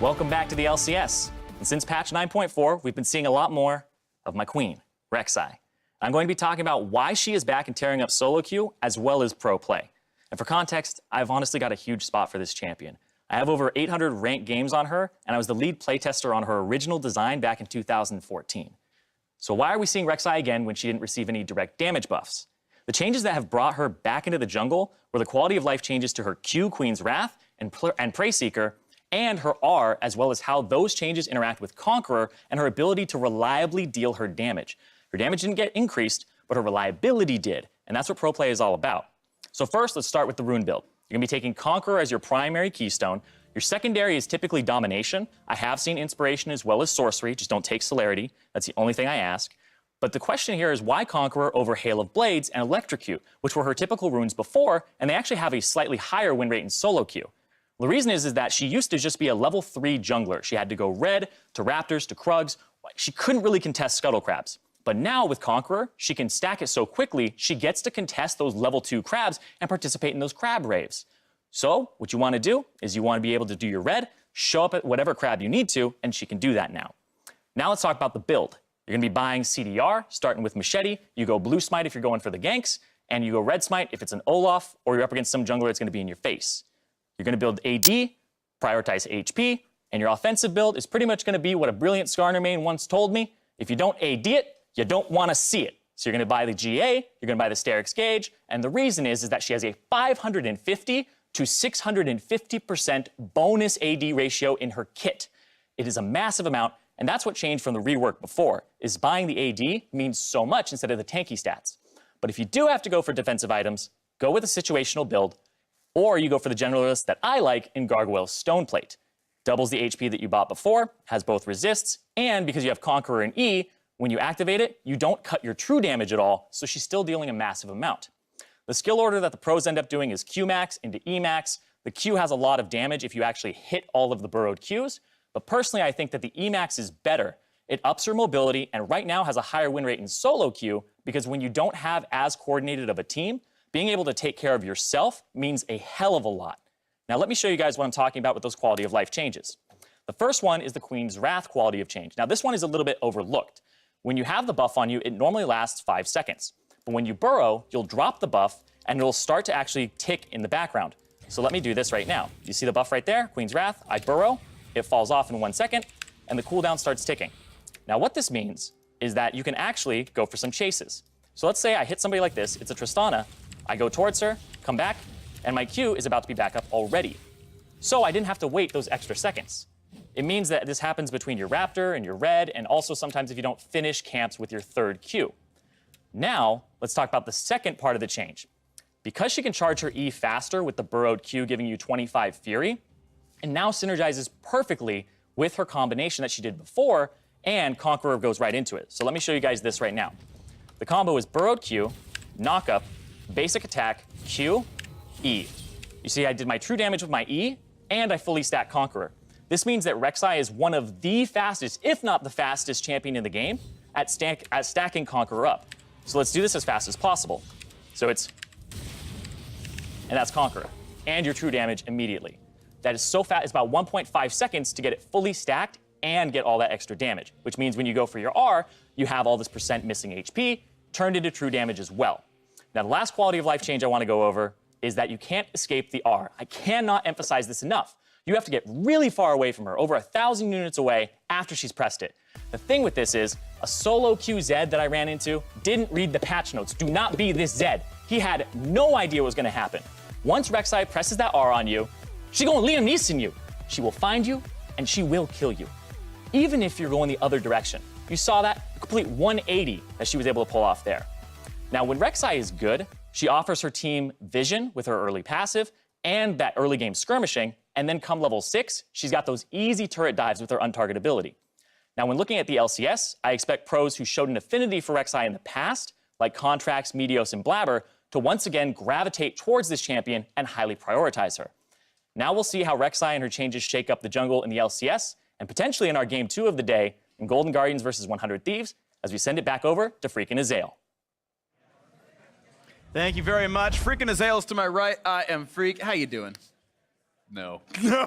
Welcome back to the LCS. And since patch 9.4, we've been seeing a lot more of my queen, Rek'Sai. I'm going to be talking about why she is back and tearing up solo queue as well as pro play. And for context, I've honestly got a huge spot for this champion. I have over 800 ranked games on her, and I was the lead playtester on her original design back in 2014. So why are we seeing Rek'Sai again when she didn't receive any direct damage buffs? The changes that have brought her back into the jungle were the quality of life changes to her Q, Queen's Wrath, and Prey Seeker, and her R, as well as how those changes interact with Conqueror and her ability to reliably deal her damage. Her damage didn't get increased, but her reliability did, and that's what pro play is all about. So first, let's start with the rune build. You're gonna be taking Conqueror as your primary keystone. Your secondary is typically Domination. I have seen Inspiration as well as Sorcery, just don't take Celerity. That's the only thing I ask. But the question here is why Conqueror over Hail of Blades and Electrocute, which were her typical runes before, and they actually have a slightly higher win rate in solo queue. The reason is that she used to just be a level 3 jungler. She had to go red to Raptors to Krugs. She couldn't really contest Scuttle Crabs. But now with Conqueror, she can stack it so quickly, she gets to contest those level 2 crabs and participate in those crab raves. So what you want to do is you want to be able to do your red, show up at whatever crab you need to, and she can do that now. Now let's talk about the build. You're going to be buying CDR, starting with Machete. You go Blue Smite if you're going for the ganks, and you go Red Smite if it's an Olaf, or you're up against some jungler that's going to be in your face. You're going to build AD, prioritize HP, and your offensive build is pretty much going to be what a brilliant Skarner main once told me. If you don't AD it, you don't want to see it. So you're going to buy the GA, you're going to buy the Sterix Gauge, and the reason is that she has a 550 to 650% bonus AD ratio in her kit. It is a massive amount, and that's what changed from the rework before, is buying the AD means so much instead of the tanky stats. But if you do have to go for defensive items, go with a situational build, or you go for the generalist that I like in Gargoyle's Stoneplate. Doubles the HP that you bought before, has both resists, and because you have Conqueror and E, when you activate it, you don't cut your true damage at all, so she's still dealing a massive amount. The skill order that the pros end up doing is Q max into E max. The Q has a lot of damage if you actually hit all of the burrowed Qs, but personally I think that the E max is better. It ups your mobility and right now has a higher win rate in solo queue because when you don't have as coordinated of a team, being able to take care of yourself means a hell of a lot. Now let me show you guys what I'm talking about with those quality of life changes. The first one is the Queen's Wrath quality of change. Now this one is a little bit overlooked. When you have the buff on you, it normally lasts 5 seconds. But when you burrow, you'll drop the buff and it'll start to actually tick in the background. So let me do this right now. You see the buff right there, Queen's Wrath, I burrow, it falls off in 1 second, and the cooldown starts ticking. Now what this means is that you can actually go for some chases. So let's say I hit somebody like this, it's a Tristana, I go towards her, come back, and my Q is about to be back up already. So I didn't have to wait those extra seconds. It means that this happens between your Raptor and your Red, and also sometimes if you don't finish camps with your third Q. Now, let's talk about the second part of the change. Because she can charge her E faster with the burrowed Q giving you 25 Fury, it now synergizes perfectly with her combination that she did before, and Conqueror goes right into it. So let me show you guys this right now. The combo is burrowed Q, knock up, basic attack, Q, E. You see I did my true damage with my E, and I fully stacked Conqueror. This means that Rek'Sai is one of the fastest, if not the fastest champion in the game at stacking Conqueror up. So let's do this as fast as possible. So and that's Conqueror. And your true damage immediately. That is so fast, it's about 1.5 seconds to get it fully stacked and get all that extra damage, which means when you go for your R, you have all this percent missing HP turned into true damage as well. Now, the last quality of life change I want to go over is that you can't escape the R. I cannot emphasize this enough. You have to get really far away from her, over 1,000 units away after she's pressed it. The thing with this is, a solo Q Zed that I ran into didn't read the patch notes. Do not be this Zed. He had no idea what was going to happen. Once Rek'Sai presses that R on you, she's going to Liam Neeson you. She will find you, and she will kill you. Even if you're going the other direction. You saw that, a complete 180 that she was able to pull off there. Now, when Rek'Sai is good, she offers her team vision with her early passive and that early game skirmishing, and then come level 6, she's got those easy turret dives with her untargetability. Now, when looking at the LCS, I expect pros who showed an affinity for Rek'Sai in the past, like Contrax, Meteos, and Blabber, to once again gravitate towards this champion and highly prioritize her. Now we'll see how Rek'Sai and her changes shake up the jungle in the LCS, and potentially in our game 2 of the day, in Golden Guardians versus 100 Thieves, as we send it back over to Freakin' Azael. Thank you very much. Freakin' Azael's to my right. I am Freak. How you doing? No. No,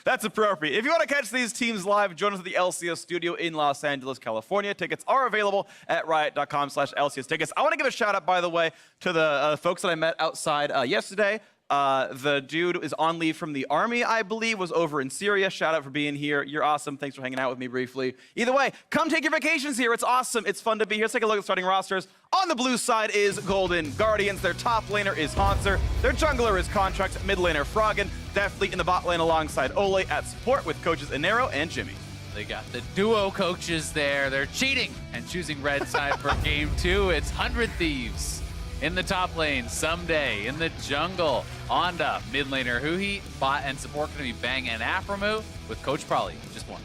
that's appropriate. If you want to catch these teams live, join us at the LCS studio in Los Angeles, California. Tickets are available at riot.com/LCS tickets. I want to give a shout out, by the way, to the folks that I met outside yesterday. The dude is on leave from the army, I believe, was over in Syria. Shout out for being here. You're awesome. Thanks for hanging out with me briefly. Either way, come take your vacations here. It's awesome. It's fun to be here. Let's take a look at starting rosters. On the blue side is Golden Guardians. Their top laner is Hanser. Their jungler is Contract. Mid laner Froggen. Deathfleet in the bot lane alongside Ole at support with coaches Inero and Jimmy. They got the duo coaches there. They're cheating and choosing red side for game 2. It's 100 Thieves. In the top lane, Someday. In the jungle, Onda. Mid laner, Huhi. Bot and support going to be Bang and Aframu with Coach Prolly. Just one.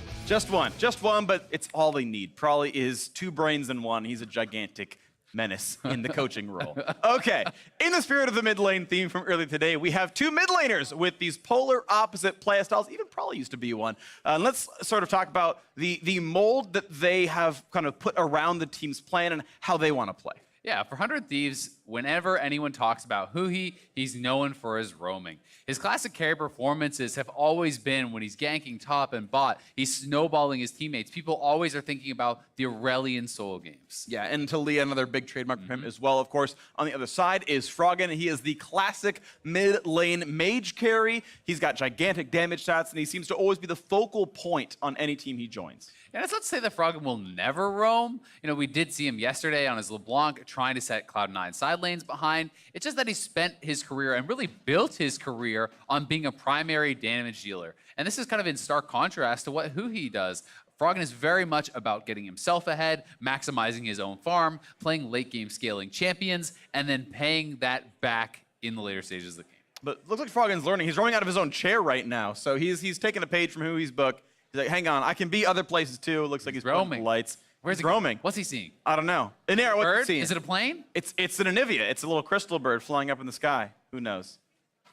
Just one, but it's all they need. Prolly is 2 brains in 1. He's a gigantic menace in the coaching role. Okay, in the spirit of the mid lane theme from earlier today, we have 2 mid laners with these polar opposite play styles. Even Prolly used to be one. Let's sort of talk about the mold that they have kind of put around the team's plan and how they want to play. Yeah, for 100 Thieves, whenever anyone talks about Huhi, he's known for his roaming. His classic carry performances have always been when he's ganking top and bot, he's snowballing his teammates. People always are thinking about the Aurelian solo games. Yeah, and Talia, another big trademark for him as well, of course. On the other side is Froggen. He is the classic mid-lane mage carry. He's got gigantic damage stats, and he seems to always be the focal point on any team he joins. And it's not to say that Froggen will never roam. You know, we did see him yesterday on his LeBlanc trying to set Cloud9 side lanes behind. It's just that he spent his career and really built his career on being a primary damage dealer. And this is kind of in stark contrast to what Huhi does. Froggen is very much about getting himself ahead, maximizing his own farm, playing late game scaling champions, and then paying that back in the later stages of the game. But looks like Froggen's learning. He's roaming out of his own chair right now. So he's taking a page from Hui's book. He's like, hang on, I can be other places too. It looks like he's roaming lights. Where's he roaming? What's he seeing? I don't know. Inera, what's he seeing? Is it a plane? It's an Anivia. It's a little crystal bird flying up in the sky. Who knows?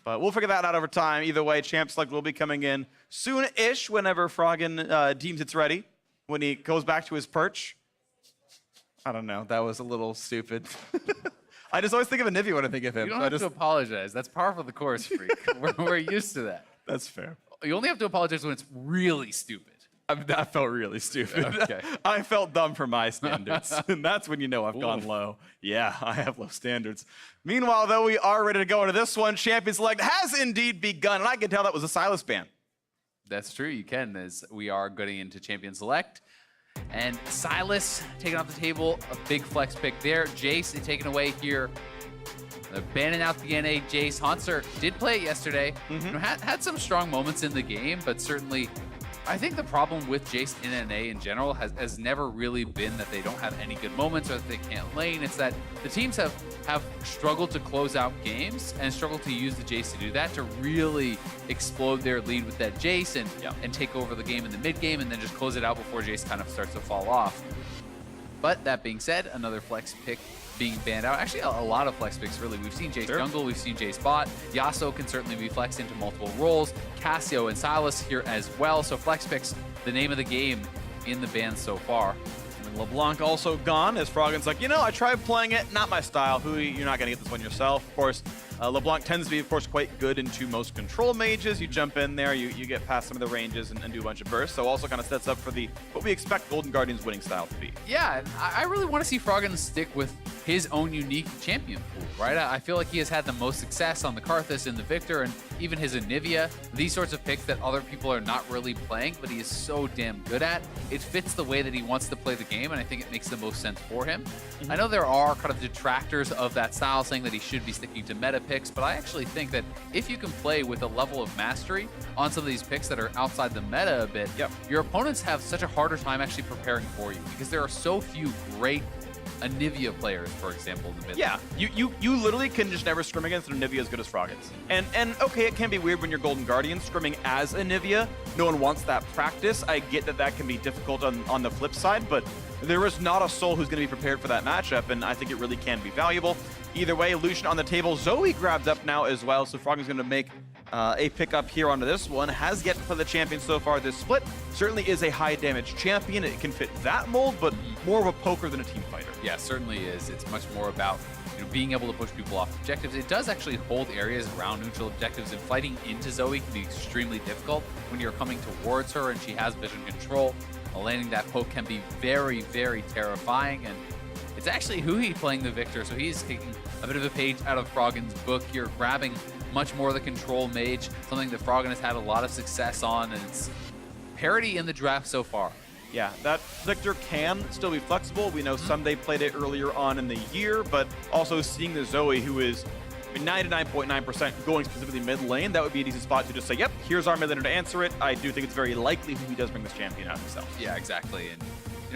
But we'll figure that out over time. Either way, Champ Select will be coming in soon-ish whenever Froggen deems it's ready. When he goes back to his perch. I don't know. That was a little stupid. I just always think of Anivia when I think of him. You don't have to apologize. That's par for the course, freak. We're used to that. That's fair. You only have to apologize when it's really stupid. That felt really stupid. Okay. I felt dumb for my standards. And that's when you know I've gone low. Yeah, I have low standards. Meanwhile, though, we are ready to go into this one. Champion Select has indeed begun, and I can tell that was a Silas ban. That's true, you can, as we are getting into Champion Select. And Silas taking off the table, a big flex pick there. Jace taken away here. They're banning out the NA. Jace Hanser did play it yesterday. You know, had some strong moments in the game, but certainly I think the problem with Jace in NA in general has never really been that they don't have any good moments or that they can't lane. It's that the teams have struggled to close out games and struggled to use the Jace to do that, to really explode their lead with that Jace and take over the game in the mid game and then just close it out before Jace kind of starts to fall off. But that being said, another flex pick being banned out. Actually, a lot of flex picks, really. We've seen Jace jungle, we've seen Jace bot. Yasuo can certainly be flexed into multiple roles. Cassio and Silas here as well. So flex picks, the name of the game in the ban so far. And LeBlanc also gone, as Froggen's like, you know, I tried playing it, not my style. Hui, you're not going to get this one yourself. Of course, LeBlanc tends to be, of course, quite good into most control mages. You jump in there, you get past some of the ranges and do a bunch of bursts. So also kind of sets up for what we expect Golden Guardian's winning style to be. Yeah, I really want to see Froggen stick with his own unique champion pool, right? I feel like he has had the most success on the Karthus and the Victor and even his Anivia. These sorts of picks that other people are not really playing, but he is so damn good at. It fits the way that he wants to play the game, and I think it makes the most sense for him. I know there are kind of detractors of that style saying that he should be sticking to meta picks, but I actually think that if you can play with a level of mastery on some of these picks that are outside the meta a bit, your opponents have such a harder time actually preparing for you because there are so few great Anivia players, for example, in the mid. Yeah, you literally can just never scrim against an Anivia as good as Froggen's. And okay, it can be weird when you're Golden Guardian scrimming as Anivia. No one wants that practice. I get that can be difficult on the flip side, but there is not a soul who's going to be prepared for that matchup, and I think it really can be valuable. Either way, Lucian on the table. Zoe grabbed up now as well, so Froggen's going to make a pickup here onto this one. Has yet to play the champion so far this split. Certainly is a high damage champion. It can fit that mold, but more of a poker than a team fighter. Yeah, certainly is. It's much more about being able to push people off objectives. It does actually hold areas around neutral objectives, and fighting into Zoe can be extremely difficult when you're coming towards her and she has vision control. Landing that poke can be very, very terrifying, and it's actually Huhi playing the victor, so he's taking a bit of a page out of Froggen's book here, grabbing much more of the control mage, something that Froggen has had a lot of success on, and it's parity in the draft so far. Yeah, that Victor can still be flexible. We know Sunday played it earlier on in the year, but also seeing the Zoe, who is 99.9% going specifically mid lane, that would be a decent spot to just say, yep, here's our mid laner to answer it. I do think it's very likely who he does bring this champion out himself. Yeah, exactly. And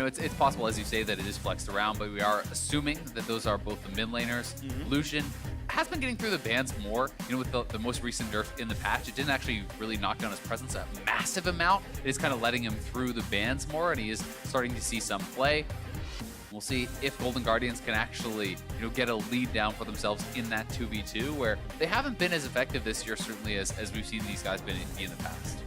it's possible, as you say, that it is flexed around, but we are assuming that those are both the mid laners. Lucian has been getting through the bans more. With the most recent nerf in the patch, it didn't actually really knock down his presence a massive amount. It is kind of letting him through the bans more, and he is starting to see some play. We'll see if Golden Guardians can actually, get a lead down for themselves in that 2v2, where they haven't been as effective this year, certainly as we've seen these guys be in the past.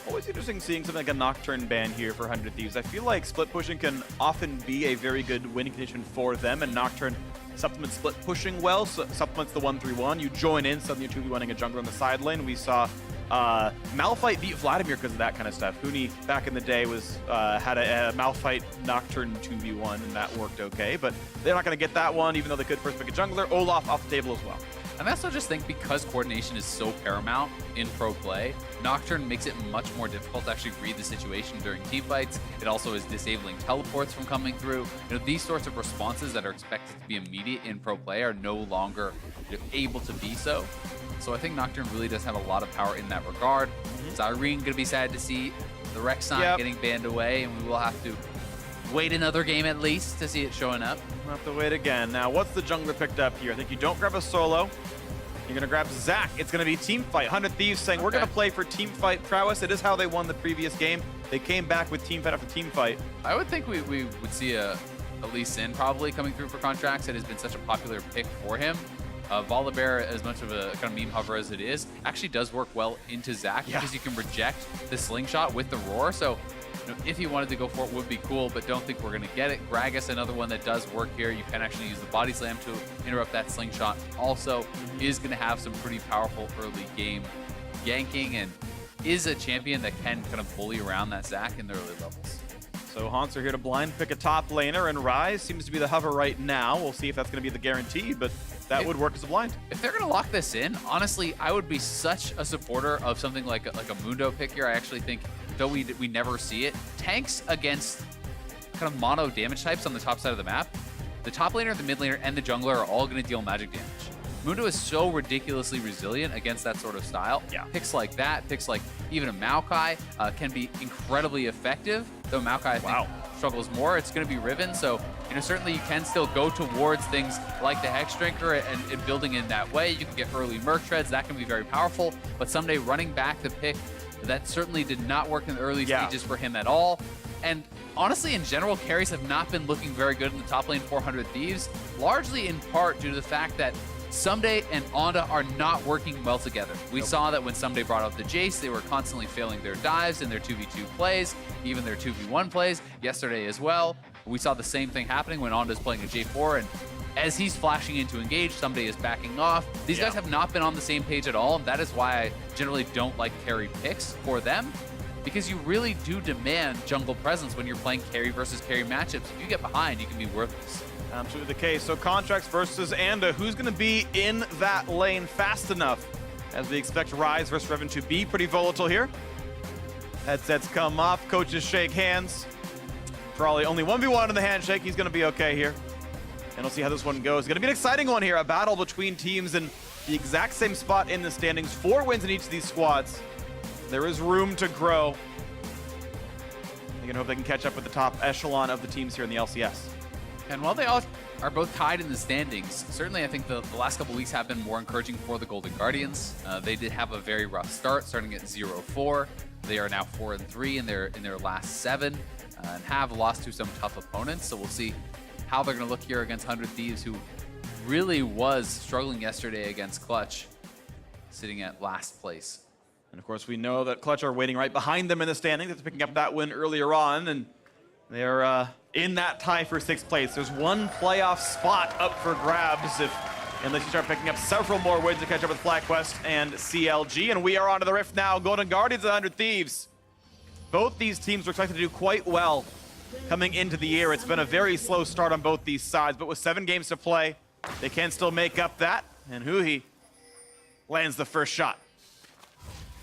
Always interesting seeing something like a Nocturne ban here for 100 Thieves. I feel like split pushing can often be a very good winning condition for them, and Nocturne supplements split pushing well, so supplements the 1-3-1. You join in, suddenly you're 2v1ing a jungler in the side lane. We saw Malphite beat Vladimir because of that kind of stuff. Huni back in the day was had a Malphite Nocturne 2v1, and that worked okay, but they're not going to get that one, even though they could first pick a jungler. Olaf off the table as well. And I also just think because coordination is so paramount in pro play, Nocturne makes it much more difficult to actually read the situation during team fights. It also is disabling teleports from coming through. These sorts of responses that are expected to be immediate in pro play are no longer able to be so. So I think Nocturne really does have a lot of power in that regard. Irene going to be sad to see the Rek'Sai getting banned away, and we will have to wait another game at least to see it showing up. We'll have to wait again. Now, what's the jungler picked up here? I think you don't grab a solo. You're going to grab Zach. It's going to be team fight. 100 Thieves saying, we're going to play for team fight prowess. It is how they won the previous game. They came back with team fight after team fight. I would think we would see a Lee Sin probably coming through for contracts. It has been such a popular pick for him. Volibear, as much of a kind of meme hover as it is, actually does work well into Zach because you can reject the slingshot with the roar. So if he wanted to go for it, would be cool, but don't think we're going to get it. Gragas, another one that does work here. You can actually use the body slam to interrupt that slingshot. Also is going to have some pretty powerful early game yanking, and is a champion that can kind of bully around that Zach in the early levels. So Haunts are here to blind pick a top laner, and Ryze seems to be the hover right now. We'll see if that's going to be the guarantee, but that would work as a blind. If they're going to lock this in, honestly, I would be such a supporter of something like a Mundo pick here. I actually think, though we never see it, tanks against kind of mono damage types on the top side of the map, the top laner, the mid laner, and the jungler are all going to deal magic damage. Mundo is so ridiculously resilient against that sort of style. Picks like that, picks like even a Maokai can be incredibly effective, though Maokai, I think, struggles more. It's going to be Riven, so certainly you can still go towards things like the Hex Drinker and building in that way. You can get early Merc Treads, that can be very powerful, but someday running back the pick, that certainly did not work in the early stages for him at all. And honestly, in general, carries have not been looking very good in the top lane 400 Thieves, largely in part due to the fact that Someday and Onda are not working well together. We saw that when Someday brought out the Jace, they were constantly failing their dives in their 2v2 plays, even their 2v1 plays, yesterday as well. We saw the same thing happening when Onda's playing a J4, and as he's flashing in to engage, Someday is backing off. These guys have not been on the same page at all, and that is why I generally don't like carry picks for them, because you really do demand jungle presence when you're playing carry versus carry matchups. If you get behind, you can be worthless. Absolutely the case. So Contracts versus Anda. Who's going to be in that lane fast enough? As we expect Ryze versus Revan to be pretty volatile here. Headsets come off. Coaches shake hands. Probably only 1v1 in the handshake. He's going to be okay here. And we'll see how this one goes. It's going to be an exciting one here. A battle between teams in the exact same spot in the standings. 4 wins in each of these squads. There is room to grow. I can hope they can catch up with the top echelon of the teams here in the LCS. And while they all are both tied in the standings, certainly I think the last couple weeks have been more encouraging for the Golden Guardians. They did have a very rough start, starting at 0-4. They are now 4-3 in their last 7, and have lost to some tough opponents. So we'll see how they're going to look here against 100 Thieves, who really was struggling yesterday against Clutch. sitting at last place. And of course, we know that Clutch are waiting right behind them in the standings after picking up that win earlier on, and they're in that tie for 6th place. There's one playoff spot up for grabs unless you start picking up several more wins to catch up with FlyQuest and CLG. And we are onto the Rift now. Golden Guardians and 100 Thieves. Both these teams were expected to do quite well coming into the year. It's been a very slow start on both these sides, but with 7 games to play, they can still make up that. And Huhi lands the first shot.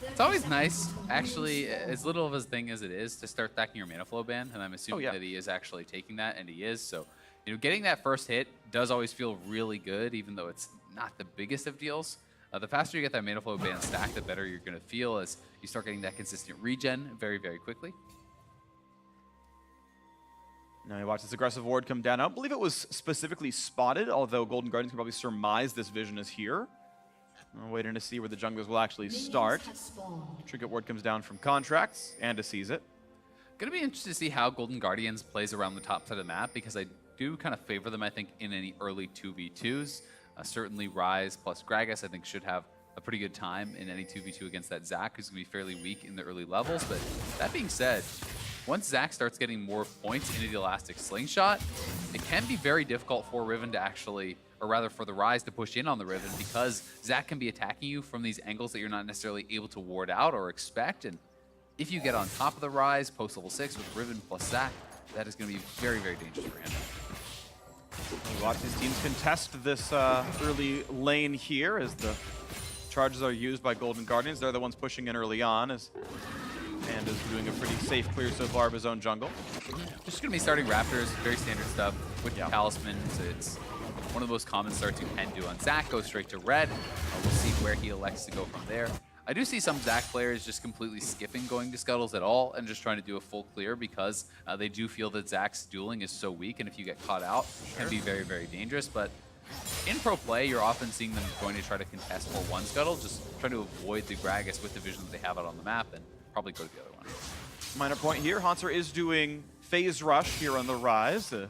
It's always nice, actually, as little of a thing as it is, to start stacking your mana flow ban, and I'm assuming that he is actually taking that, and he is. So, you know, getting that first hit does always feel really good, even though it's not the biggest of deals. The faster you get that mana flow ban stacked, the better you're going to feel as you start getting that consistent regen very, very quickly. Now you watch this aggressive ward come down. I don't believe it was specifically spotted, although Golden Guardians can probably surmise this vision is here. We're waiting to see where the junglers will actually start. Trinket ward comes down from Contracts. Anda sees it. Gonna be interested to see how Golden Guardians plays around the top side of the map, because I do kind of favor them, I think, in any early 2v2s. Certainly Ryze plus Gragas, I think, should have a pretty good time in any 2v2 against that Zac, who's gonna be fairly weak in the early levels. But that being said, once Zac starts getting more points into the Elastic Slingshot, it can be very difficult for Riven to actually, or rather for the Ryze to push in on the Riven, because Zac can be attacking you from these angles that you're not necessarily able to ward out or expect. And if you get on top of the Ryze post level 6 with Riven plus Zac, that is going to be very, very dangerous for him. We watch these teams contest this early lane here as the charges are used by Golden Guardians. They're the ones pushing in early on as Anda's doing a pretty safe clear so far of his own jungle. Just going to be starting Raptors, very standard stuff with Talismans. It's one of the most common starts you can do on Zac. Go straight to red. We'll see where he elects to go from there. I do see some Zac players just completely skipping going to Scuttles at all and just trying to do a full clear, because they do feel that Zac's dueling is so weak, and if you get caught out, it can be very, very dangerous. But in pro play, you're often seeing them going to try to contest for one Scuttle, just trying to avoid the Gragas with the vision that they have out on the map, and probably go to the other one. Minor point here, Hanser is doing Phase Rush here on the Ryze.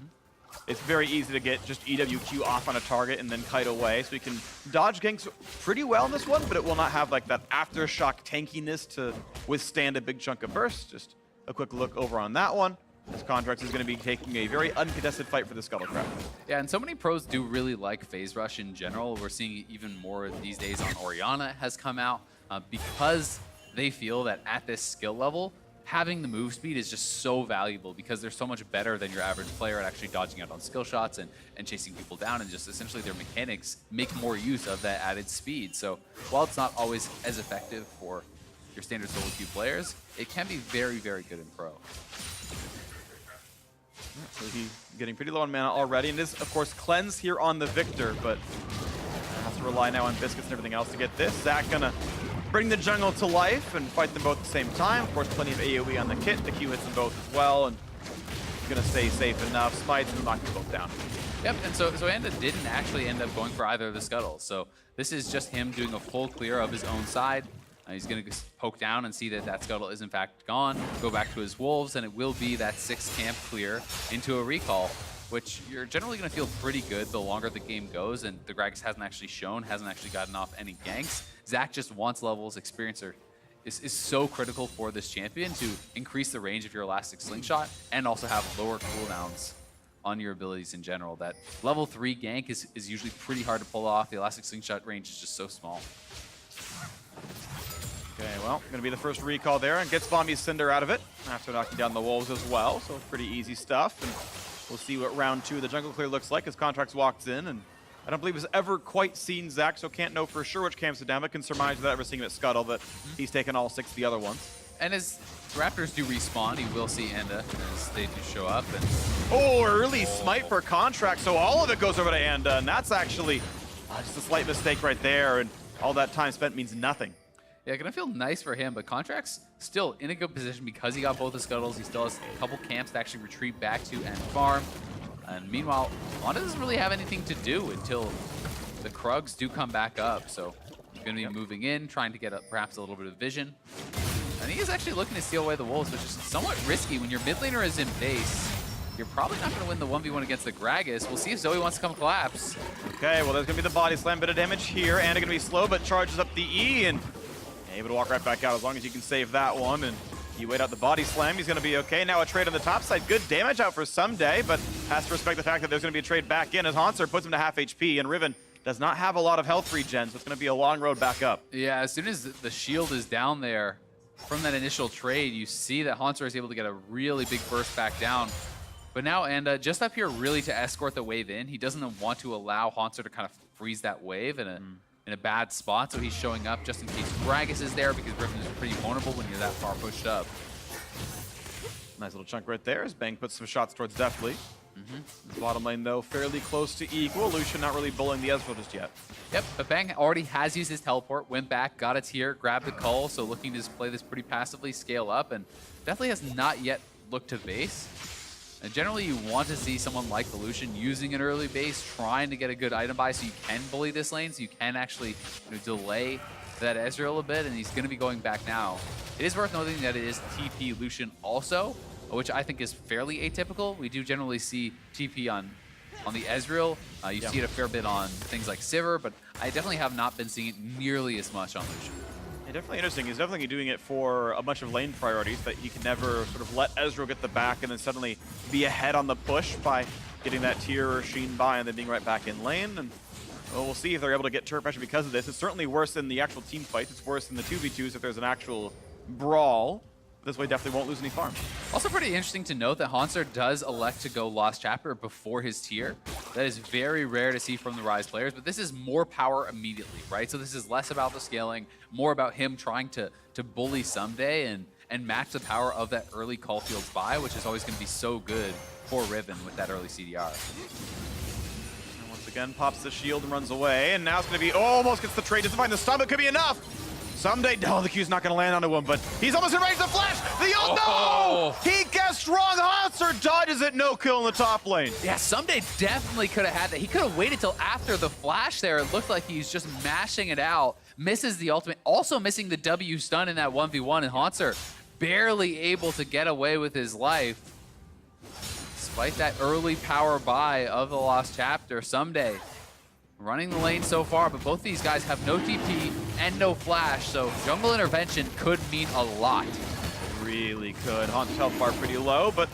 It's very easy to get just EWQ off on a target and then kite away, so he can dodge ganks pretty well in this one, but it will not have like that aftershock tankiness to withstand a big chunk of burst. Just a quick look over on that one. This Contracts is going to be taking a very uncontested fight for the Scuttlecraft. Yeah, and so many pros do really like Phase Rush in general. We're seeing even more these days on Orianna has come out because they feel that at this skill level, having the move speed is just so valuable, because they're so much better than your average player at actually dodging out on skill shots and chasing people down, and just essentially their mechanics make more use of that added speed. So while it's not always as effective for your standard solo queue players, it can be very, very good in pro. So he's getting pretty low on mana already, and this, of course, cleanse here on the Victor, but has to rely now on biscuits and everything else to get this. Zac gonna bring the jungle to life and fight them both at the same time. Of course, plenty of AoE on the kit. The Q hits them both as well, and gonna stay safe enough. Smites will knock them both down. Yep, and so Anda didn't actually end up going for either of the Scuttles. So this is just him doing a full clear of his own side. He's going to poke down and see that that Scuttle is in fact gone, go back to his Wolves, and it will be that 6 camp clear into a recall, which you're generally going to feel pretty good the longer the game goes, and the Gragas hasn't actually gotten off any ganks. Zac just wants levels. Experiencer is so critical for this champion to increase the range of your Elastic Slingshot and also have lower cooldowns on your abilities in general. That level 3 gank is usually pretty hard to pull off. The Elastic Slingshot range is just so small. Okay, well, gonna be the first recall there, and gets Bombi's Cinder out of it after knocking down the Wolves as well, so pretty easy stuff. And we'll see what round 2 of the jungle clear looks like as Contracts walks in, and I don't believe has ever quite seen Zac, so can't know for sure which camps to down, but can surmise without ever seeing him at Scuttle that he's taken all 6 of the other ones. And as Raptors do respawn, you will see Anda as they do show up. And oh, early smite for Contracts, so all of it goes over to Anda, and that's actually just a slight mistake right there, and all that time spent means nothing. Yeah, gonna feel nice for him, but Contracts still in a good position because he got both the Scuttles. He still has a couple camps to actually retreat back to and farm. And meanwhile, Anda doesn't really have anything to do until the Krugs do come back up. So he's gonna be moving in, trying to get perhaps a little bit of vision. And he is actually looking to steal away the Wolves, which is somewhat risky when your mid laner is in base. you're probably not going to win the 1v1 against the Gragas. We'll see if Zoe wants to come collapse. Okay, well, there's going to be the body slam, bit of damage here. Anna going to be slow, but charges up the E and able to walk right back out as long as you can save that one. And you wait out the body slam, he's going to be okay. Now a trade on the top side. Good damage out for Someday, but has to respect the fact that there's going to be a trade back in as Hanser puts him to half HP, and Riven does not have a lot of health regen, so it's going to be a long road back up. Yeah, as soon as the shield is down there from that initial trade, you see that Hanser is able to get a really big burst back down. But now Anda just up here really to escort the wave in. He doesn't want to allow Hanser to kind of freeze that wave in a bad spot, so he's showing up just in case Gragas is there, because Riven is pretty vulnerable when you're that far pushed up. Nice little chunk right there as Bang puts some shots towards Deathly. Bottom lane, though, fairly close to equal. Lucian not really bullying the Ezreal just yet. Yep, but Bang already has used his teleport, went back, got a tier, grabbed the cull, so looking to just play this pretty passively, scale up, and definitely has not yet looked to base. And generally, you want to see someone like the Lucian using an early base, trying to get a good item buy so you can bully this lane, so you can actually delay that Ezreal a bit, and he's going to be going back now. It is worth noting that it is TP Lucian also, which I think is fairly atypical. We do generally see TP on the Ezreal. You see it a fair bit on things like Sivir, but I definitely have not been seeing it nearly as much on Lucian. Yeah, definitely interesting. He's definitely doing it for a bunch of lane priorities, but he can never sort of let Ezreal get the back and then suddenly be ahead on the push by getting that tier or Sheen by and then being right back in lane. And well, we'll see if they're able to get turret pressure because of this. It's certainly worse than the actual team fights. It's worse than the 2v2s if there's an actual brawl. This way definitely won't lose any farm. Also pretty interesting to note that Hanser does elect to go Lost Chapter before his tier. That is very rare to see from the Rise players, but this is more power immediately, right? So this is less about the scaling, more about him trying to bully Someday and match the power of that early Caulfield's buy, which is always going to be so good for Riven with that early CDR. And once again, pops the shield and runs away, and now it's going to be almost gets the trade. Doesn't find the stun, but could be enough. Someday, no, the Q's not going to land onto him, but he's almost in range to flash. The ult, no! He guessed wrong. Hanser dodges it, no kill in the top lane. Yeah, Someday definitely could have had that. He could have waited till after the flash there. It looked like he's just mashing it out. Misses the ultimate, also missing the W stun in that 1v1, and Hanser barely able to get away with his life. Despite that early power buy of the Lost Chapter, Someday running the lane so far, but both these guys have no TP and no flash, so jungle intervention could mean a lot. Really could. Hanser's health bar pretty low, but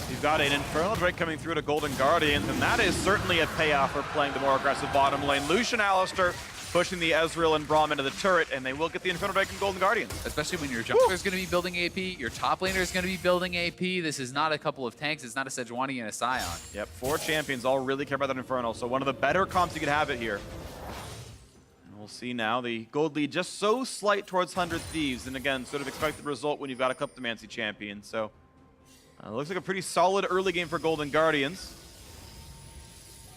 you've got an Infernal Drake coming through to Golden Guardians, and that is certainly a payoff for playing the more aggressive bottom lane. Lucian, Alistar pushing the Ezreal and Braum into the turret, and they will get the Infernal Drake and Golden Guardians. Especially when your jungler is going to be building AP, your top laner is going to be building AP. This is not a couple of tanks. It's not a Sejuani and a Sion. Yep, 4 champions all really care about that Infernal, so one of the better comps you could have it here. And we'll see now, the gold lead just so slight towards 100 Thieves, and again, sort of expected result when you've got a Kleptomancy champion. So, looks like a pretty solid early game for Golden Guardians.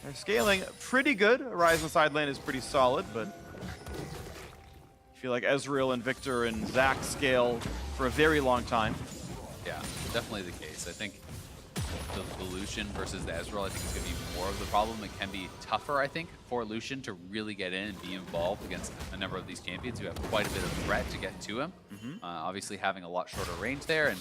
They're scaling pretty good. Horizon side lane is pretty solid, but I feel like Ezreal and Victor and Zac scale for a very long time. Yeah, definitely the case. I think the Lucian versus the Ezreal, I think, is going to be more of the problem. It can be tougher, I think, for Lucian to really get in and be involved against a number of these champions who have quite a bit of threat to get to him. Obviously having a lot shorter range there, and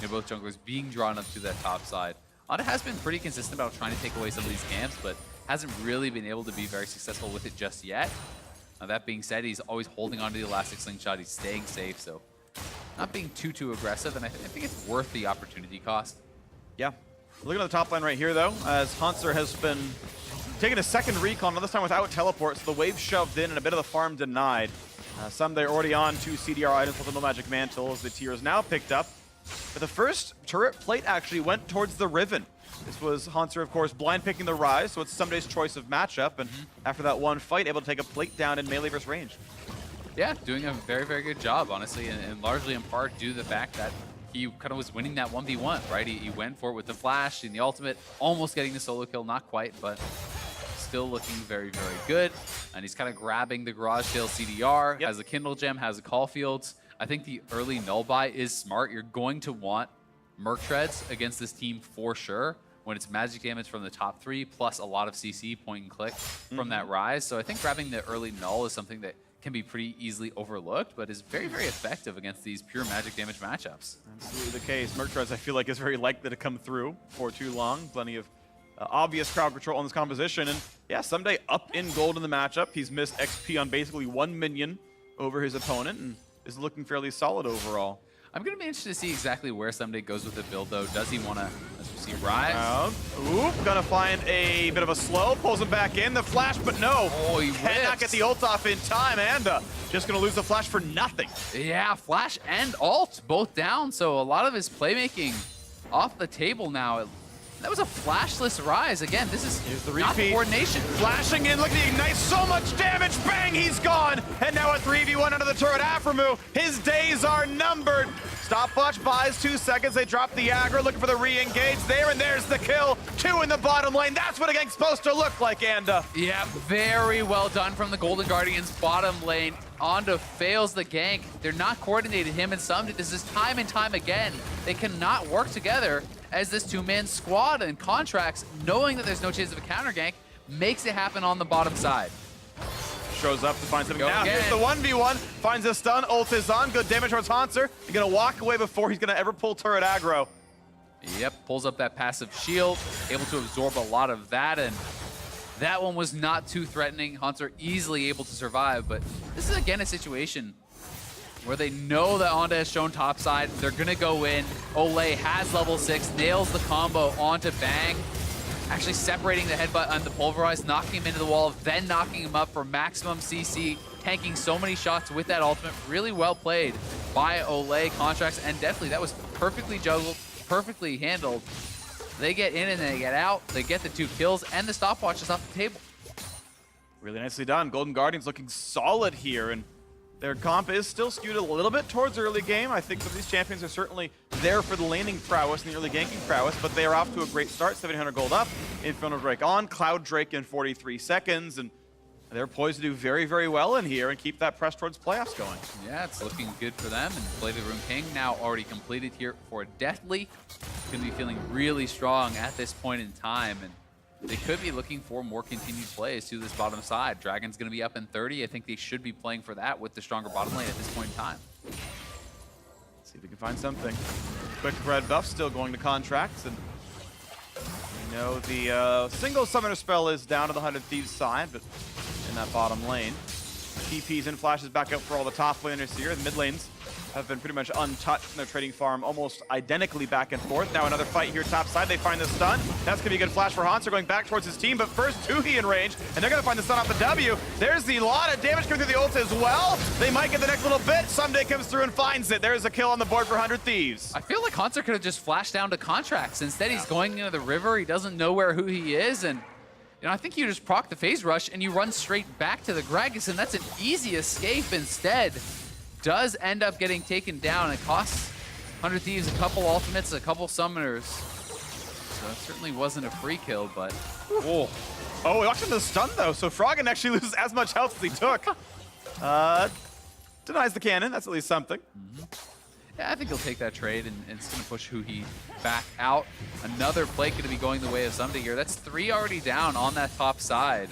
both junglers being drawn up to that top side. Otta has been pretty consistent about trying to take away some of these camps, but hasn't really been able to be very successful with it just yet. That being said, he's always holding onto the Elastic Slingshot. He's staying safe, so not being too aggressive, and I think it's worth the opportunity cost. Yeah. Looking at the top line right here, though, as Hanser has been taking a second recon, this time without teleport, so the wave shoved in and a bit of the farm denied. Some they're already on 2 CDR items with the No Magic Mantle as the tier is now picked up. But the first turret plate actually went towards the Riven. This was Hanser, of course, blind picking the Rise, so it's Someday's choice of matchup, and after that one fight, able to take a plate down in melee versus range. Yeah, doing a very good job, honestly, and largely in part due to the fact that he kind of was winning that 1v1, right? He went for it with the flash and the ultimate, almost getting the solo kill, not quite, but still looking very good. And he's kind of grabbing the Garage Sale CDR, has a Kindle Gem, has a Caulfields. I think the early null buy is smart. You're going to want Merc Treads against this team for sure, when it's magic damage from the top 3, plus a lot of CC, point and click, from that Rise. So I think grabbing the early null is something that can be pretty easily overlooked, but is very, very effective against these pure magic damage matchups. Absolutely the case. Merchandise, I feel like, is very likely to come through for too long. Plenty of obvious crowd control on this composition. And yeah, someday up in gold in the matchup. He's missed XP on basically 1 minion over his opponent and is looking fairly solid overall. I'm going to be interested to see exactly where Someday goes with the build, though. Does he want to, as we see, rise? Oop, gonna find a bit of a slow, pulls him back in. The flash, but no. Oh, he cannot get the ult off in time, and just gonna lose the flash for nothing. Yeah, flash and ult both down, so a lot of his playmaking off the table now. That was a flashless rise. Again, this is the not repeat. coordination. Flashing in, look at the ignite, so much damage, bang, he's gone! And now a 3v1 under the turret, Aphromoo, his days are numbered. Stopwatch buys 2 seconds, they drop the aggro, looking for the re-engage there, and there's the kill. 2 in the bottom lane, that's what a gank's supposed to look like, Anda. Yeah, very well done from the Golden Guardians bottom lane. Onda fails the gank. They're not coordinated, him and Someday. This is time and time again. They cannot work together as this 2-man squad, and Contracts, knowing that there's no chance of a counter gank, makes it happen on the bottom side. Shows up to find something. Now again. here's the 1v1, finds a stun, ult is on, good damage towards Hanser. He's gonna walk away before he's gonna ever pull turret aggro. Yep, pulls up that passive shield, able to absorb a lot of that, and that one was not too threatening. Hunter easily able to survive, but this is again a situation where they know that Onda has shown topside. They're gonna go in. Olay has level 6, nails the combo onto Bang, actually separating the headbutt and the pulverize, knocking him into the wall, then knocking him up for maximum CC, tanking so many shots with that ultimate. Really well played by Olay. Contracts, and definitely that was perfectly juggled, perfectly handled. They get in and they get out. They get the 2 kills, and the stopwatch is off the table. Really nicely done. Golden Guardians looking solid here, and their comp is still skewed a little bit towards early game. I think some of these champions are certainly there for the laning prowess and the early ganking prowess, but they are off to a great start. 700 gold up, Inferno Drake on, Cloud Drake in 43 seconds, and they're poised to do very, very well in here and keep that press towards playoffs going. Yeah, it's looking good for them. And Blade of the Rune King now already completed here for Deathly. Going to be feeling really strong at this point in time, and they could be looking for more continued plays to this bottom side. Dragon's going to be up in 30. I think they should be playing for that with the stronger bottom lane at this point in time. Let's see if we can find something. Quick red buff still going to Contracts, and we know the single summoner spell is down to the 100 Thieves side, but in that bottom lane. TPs and flashes back up for all the top laners here. The mid lanes have been pretty much untouched from their trading farm, almost identically back and forth. Now another fight here top side. They find the stun. That's going to be a good flash for Hanser going back towards his team, but first Tuhi in range, and they're going to find the stun off the W. There's the lot of damage coming through the ult as well. They might get the next little bit. Someday comes through and finds it. There's a kill on the board for 100 Thieves. I feel like Hunter could have just flashed down to Contracts. Instead, he's going into the river. He doesn't know who he is, and I think you just proc the phase rush and you run straight back to the Gragas, and that's an easy escape. Instead, does end up getting taken down. It costs 100 Thieves a couple ultimates, a couple summoners. So it certainly wasn't a free kill, but Oh, he walks into the stun though, so Froggen actually loses as much health as he took. Denies the cannon, that's at least something. yeah, I think he'll take that trade, and it's going to push Huhi back out. Another play going to be going the way of Someday here. That's 3 already down on that top side.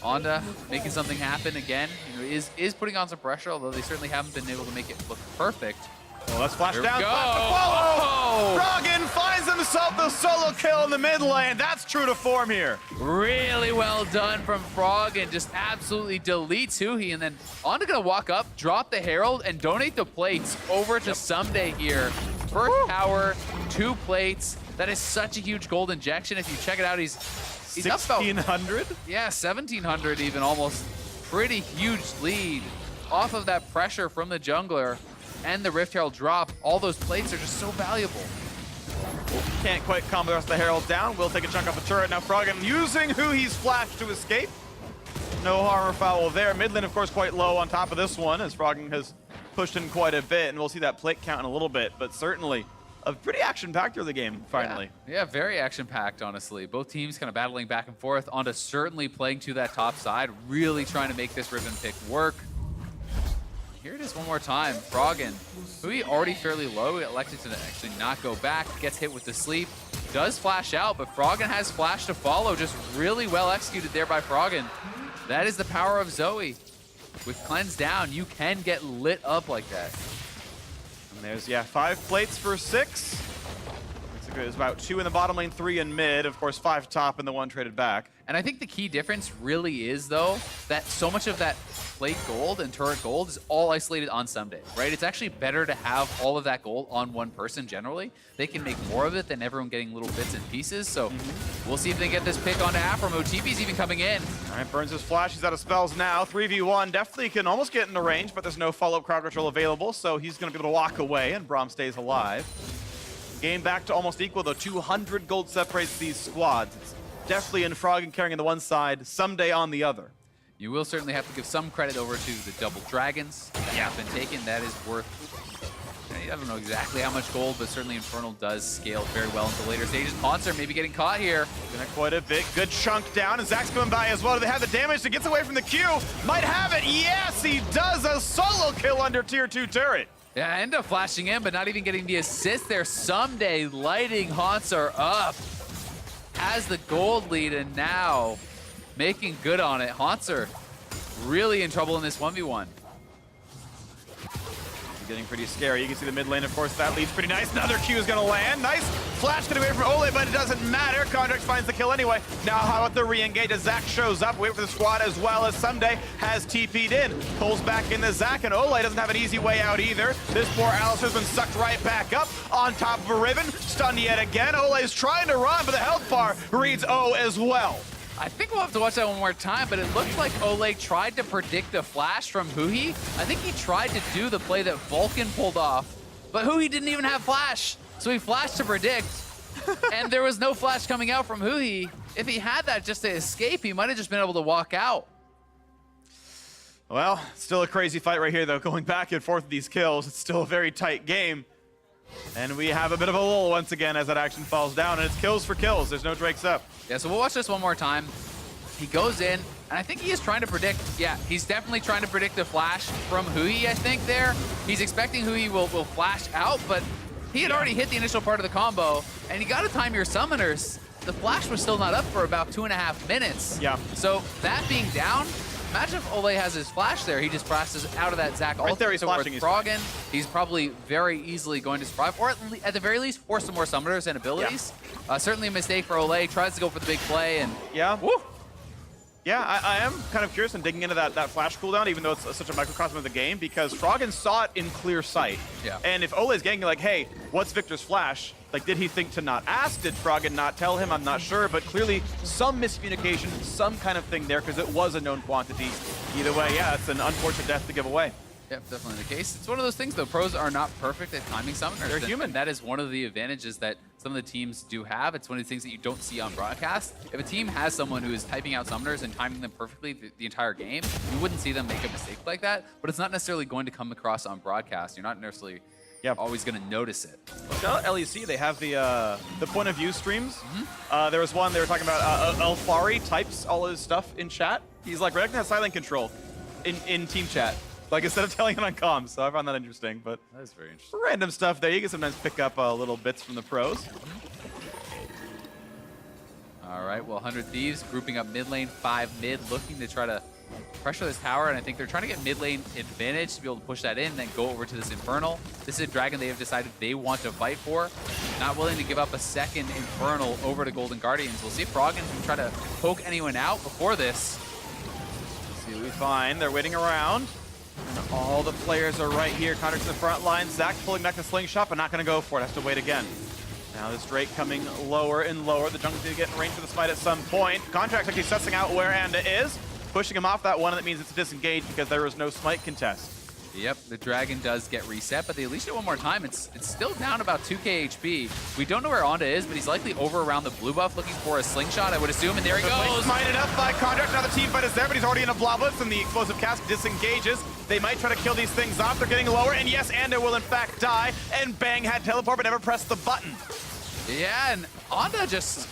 Onda making something happen again. Is putting on some pressure, although they certainly haven't been able to make it look perfect. Well, let's flash Here we down. go. Follow. Oh! Froggen finds himself the solo kill in the mid lane. That's true to form here. Really well done from Frog, and just absolutely deletes Huhi. And then Onda gonna walk up, drop the Herald, and donate the plates over to Someday here. First tower, 2 plates. That is such a huge gold injection. If you check it out, he's up about 1,600? yeah, 1,700 even, almost. Pretty huge lead off of that pressure from the jungler and the Rift Herald drop. All those plates are just so valuable. Can't quite calm the rest of the Herald down. Will take a chunk off the turret. Now Froggen using Huhi's flash to escape. No harm or foul there. Mid lane, of course, quite low on top of this one, as Froggen has pushed in quite a bit, and we'll see that plate count in a little bit, but certainly a pretty action-packed early game, finally. Yeah, very action-packed, honestly. Both teams kind of battling back and forth. Onda certainly playing to that top side, really trying to make this ribbon pick work. Here it is one more time. Froggen, who he already fairly low, elected to actually not go back, gets hit with the sleep, does flash out, but Froggen has flash to follow. Just really well executed there by Froggen. That is the power of Zoe. with Cleanse down, you can get lit up like that. And there's, yeah, 5 plates for 6. There's about 2 in the bottom lane, 3 in mid. Of course, 5 top and the 1 traded back. And I think the key difference really is, though, that so much of that plate gold and turret gold is all isolated on Someday, right? It's actually better to have all of that gold on one person generally. They can make more of it than everyone getting little bits and pieces. So we'll see if they get this pick onto Afro. TP's even coming in. All right, burns his flash. He's out of spells now. 3v1. Definitely can almost get into range, but there's no follow-up crowd control available, so he's going to be able to walk away, and Braum stays alive. Game back to almost equal, though. 200 gold separates these squads. It's definitely in Froggen carrying on the one side, Someday on the other. You will certainly have to give some credit over to the double dragons that have been taken. That is worth, I don't know exactly how much gold, but certainly Infernal does scale very well into later stages. Monster maybe getting caught here. Gonna quite a bit. Good chunk down, and Zach's coming by as well. Do they have the damage that gets away from the Q? Might have it. Yes, he does. A solo kill under tier 2 turret. Yeah, end up flashing in, but not even getting the assist there. Someday lighting Hansar up. Has the gold lead, and now making good on it. Hansar really in trouble in this 1v1. Getting pretty scary. You can see the mid lane, of course, that leads pretty nice. Another Q is going to land. Nice flash get away from Ole, but it doesn't matter. Contract finds the kill anyway. Now, how about the re-engage as Zach shows up? Wait for the squad as well as Someday has TP'd in. Pulls back into Zach, and Ole doesn't have an easy way out either. This poor Alistair's been sucked right back up on top of a ribbon. Stunned yet again. Ole's trying to run, but the health bar reads O as well. I think we'll have to watch that one more time, but it looked like Ole tried to predict the flash from Huhi. I think he tried to do the play that Vulcan pulled off, but Huhi didn't even have flash, so he flashed to predict, and there was no flash coming out from Huhi. If he had that just to escape, he might have just been able to walk out. Well, still a crazy fight right here, though. Going back and forth with these kills, it's still a very tight game. And we have a bit of a lull once again as that action falls down, and it's kills for kills. There's no Drakes up. Yeah, so we'll watch this one more time. He goes in, and I think he is trying to predict, yeah, he's definitely trying to predict the flash from Huhi, I think, there. He's expecting Huhi will flash out, but he had already hit the initial part of the combo, and you gotta time your summoners. The flash was still not up for about 2.5 minutes. Yeah. So that being down, imagine if Ole has his flash there. He just flashes out of that Zach Right there, he's flashing. With Froggen, he's probably very easily going to survive, or at the very least, force some more summoners and abilities. Yeah. Certainly a mistake for Ole. Tries to go for the big play, and yeah. Woo. Yeah, I am kind of curious in digging into that flash cooldown, even though it's such a microcosm of the game, because Froggen saw it in clear sight. Yeah. And if Ole's getting like, hey, what's Victor's flash? Like, did he think to not ask? Did Froggen not tell him? I'm not sure, but clearly some miscommunication, some kind of thing there, because it was a known quantity. Either way, yeah, it's an unfortunate death to give away. Yep, definitely the case. It's one of those things, though. Pros are not perfect at timing summoners. They're human. That is one of the advantages that some of the teams do have. It's one of the things that you don't see on broadcast. If a team has someone who is typing out summoners and timing them perfectly the entire game, you wouldn't see them make a mistake like that, but it's not necessarily going to come across on broadcast. You're not necessarily always going to notice it. Shout out LEC, they have the point of view streams. There was one, they were talking about Alfari types all his stuff in chat. He's like, Redneck has silent control in team chat. Like, instead of telling it on comms, so I found that interesting. But that is very interesting. Random stuff there. You can sometimes pick up little bits from the pros. All right, well, 100 Thieves grouping up mid lane, 5 mid, looking to try to pressure this tower, and I think they're trying to get mid lane advantage to be able to push that in and then go over to this Infernal. This is a dragon they have decided they want to fight for. Not willing to give up a second Infernal over to Golden Guardians. We'll see if Froggen can try to poke anyone out before this. Let's see what we find. They're waiting around. And all the players are right here. Connor's in the front line. Zach pulling back the slingshot, but not going to go for it. Has to wait again. Now this Drake coming lower and lower. The jungle's going to get in range for the smite at some point. Contract's actually sussing out where Anda is. Pushing him off that one, and that means it's a disengage because there is no smite contest. Yep, the dragon does get reset, but they at least do it one more time. It's still down about 2k HP. We don't know where Onda is, but he's likely over around the blue buff looking for a slingshot, I would assume, and there he goes. Smited up by Contract. Now the team fight is there, but he's already in a Bloblitz, and the explosive cast disengages. They might try to kill these things off. They're getting lower, and yes, Anda will in fact die, and Bang had teleport, but never pressed the button. Yeah, and Onda just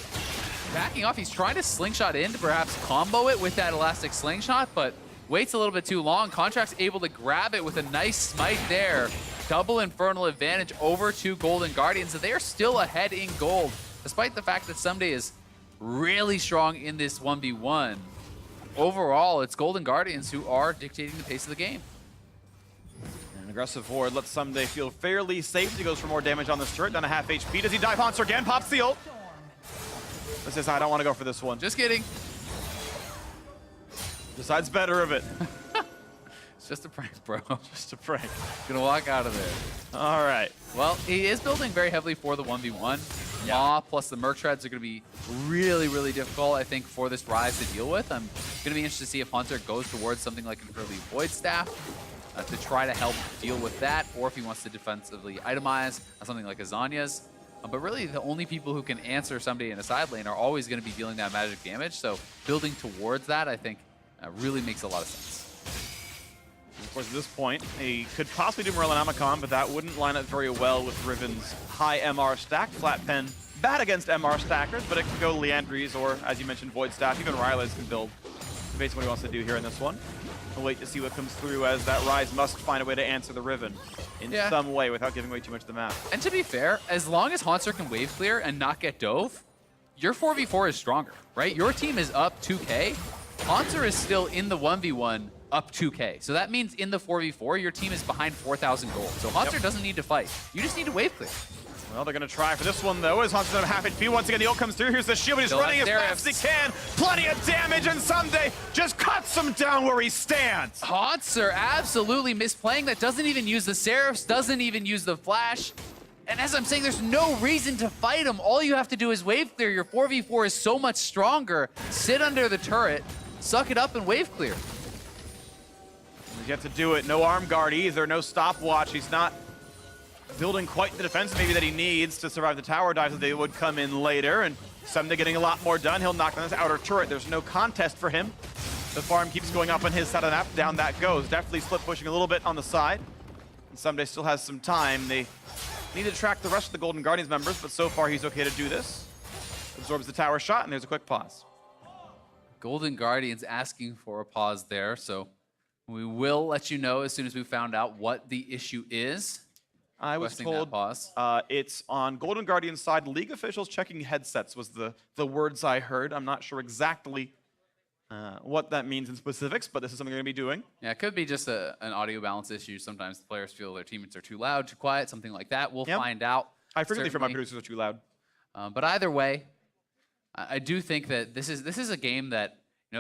backing off. He's trying to slingshot in to perhaps combo it with that elastic slingshot, but waits a little bit too long. Contract's able to grab it with a nice smite there. Double Infernal advantage over to Golden Guardians, and they are still ahead in gold, despite the fact that Someday is really strong in this 1v1. overall, it's Golden Guardians who are dictating the pace of the game. An aggressive horde lets Someday feel fairly safe. He goes for more damage on this turret, down to half HP. Does he dive Haunter again? Pops the ult. This is, I don't want to go for this one. Just kidding. Decides better of it. It's just a prank, bro. Just a prank. Gonna walk out of there. All right. Well, he is building very heavily for the 1v1. Yeah. Maw plus the Merc Treads are going to be really, really difficult, I think, for this Rise to deal with. I'm going to be interested to see if Hunter goes towards something like an early Void Staff to try to help deal with that, or if he wants to defensively itemize something like Azanya's. But really, the only people who can answer somebody in a side lane are always going to be dealing that magic damage. So building towards that, I think, really makes a lot of sense. Of course, at this point, he could possibly do Merlinamicon, but that wouldn't line up very well with Riven's high MR stack. Flat Pen, bad against MR stackers, but it can go Leandries or, as you mentioned, Void Staff. Even Rylas can build basically what he wants to do here in this one. We'll wait to see what comes through, as that Rise must find a way to answer the Riven in some way without giving away too much of the map. And to be fair, as long as Haunter can wave clear and not get dove, your 4v4 is stronger, right? Your team is up 2k. Haunter is still in the 1v1 up 2k. So that means in the 4v4, your team is behind 4,000 gold. So Haunter doesn't need to fight. You just need to wave clear. Well, they're going to try for this one, though, as Haunter's on half HP. Once again, the ult comes through. Here's the shield, but he's running as fast as he can. Plenty of damage, and Someday just cuts him down where he stands. Haunter absolutely misplaying that. Doesn't even use the Seraphs, doesn't even use the Flash. And as I'm saying, there's no reason to fight him. All you have to do is wave clear. Your 4v4 is so much stronger. Sit under the turret, suck it up, and wave clear. He's yet to do it. No arm guard either. No stopwatch. He's not building quite the defense maybe that he needs to survive the tower dives that they would come in later. And Someday getting a lot more done. He'll knock down this outer turret. There's no contest for him. The farm keeps going up on his side of the map. Down that goes. Definitely split pushing a little bit on the side. And Someday still has some time. They need to track the rest of the Golden Guardians members, but so far he's okay to do this. Absorbs the tower shot, and there's a quick pause. Golden Guardians asking for a pause there, so we will let you know as soon as we found out what the issue is. I was told it's on Golden Guardian's side. League officials checking headsets was the words I heard. I'm not sure exactly what that means in specifics, but this is something they're going to be doing. Yeah, it could be just an audio balance issue. Sometimes the players feel their teammates are too loud, too quiet, something like that. We'll find out. I frequently feel my producers are too loud. But either way, I do think that this is a game that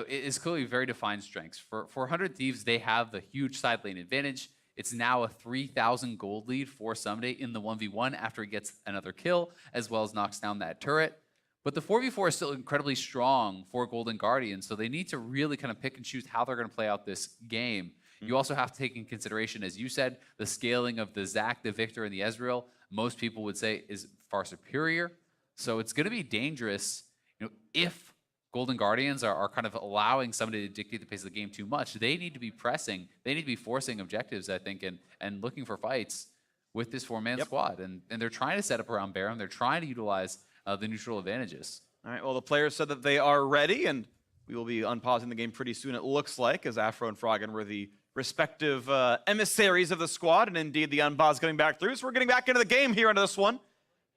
is clearly very defined strengths. For 100 Thieves, they have the huge side lane advantage. It's now a 3,000 gold lead for Someday in the 1v1 after he gets another kill, as well as knocks down that turret. But the 4v4 is still incredibly strong for Golden Guardians, so they need to really kind of pick and choose how they're going to play out this game. You also have to take in consideration, as you said, the scaling of the Zac, the Victor, and the Ezreal. Most people would say is far superior. So it's going to be dangerous, if Golden Guardians are kind of allowing somebody to dictate the pace of the game too much. They need to be pressing. They need to be forcing objectives, I think, and looking for fights with this four-man squad. And they're trying to set up around Baron. They're trying to utilize the neutral advantages. All right, well, the players said that they are ready, and we will be unpausing the game pretty soon, it looks like, as Afro and Froggen were the respective emissaries of the squad, and indeed the unpause coming back through. So we're getting back into the game here into this one.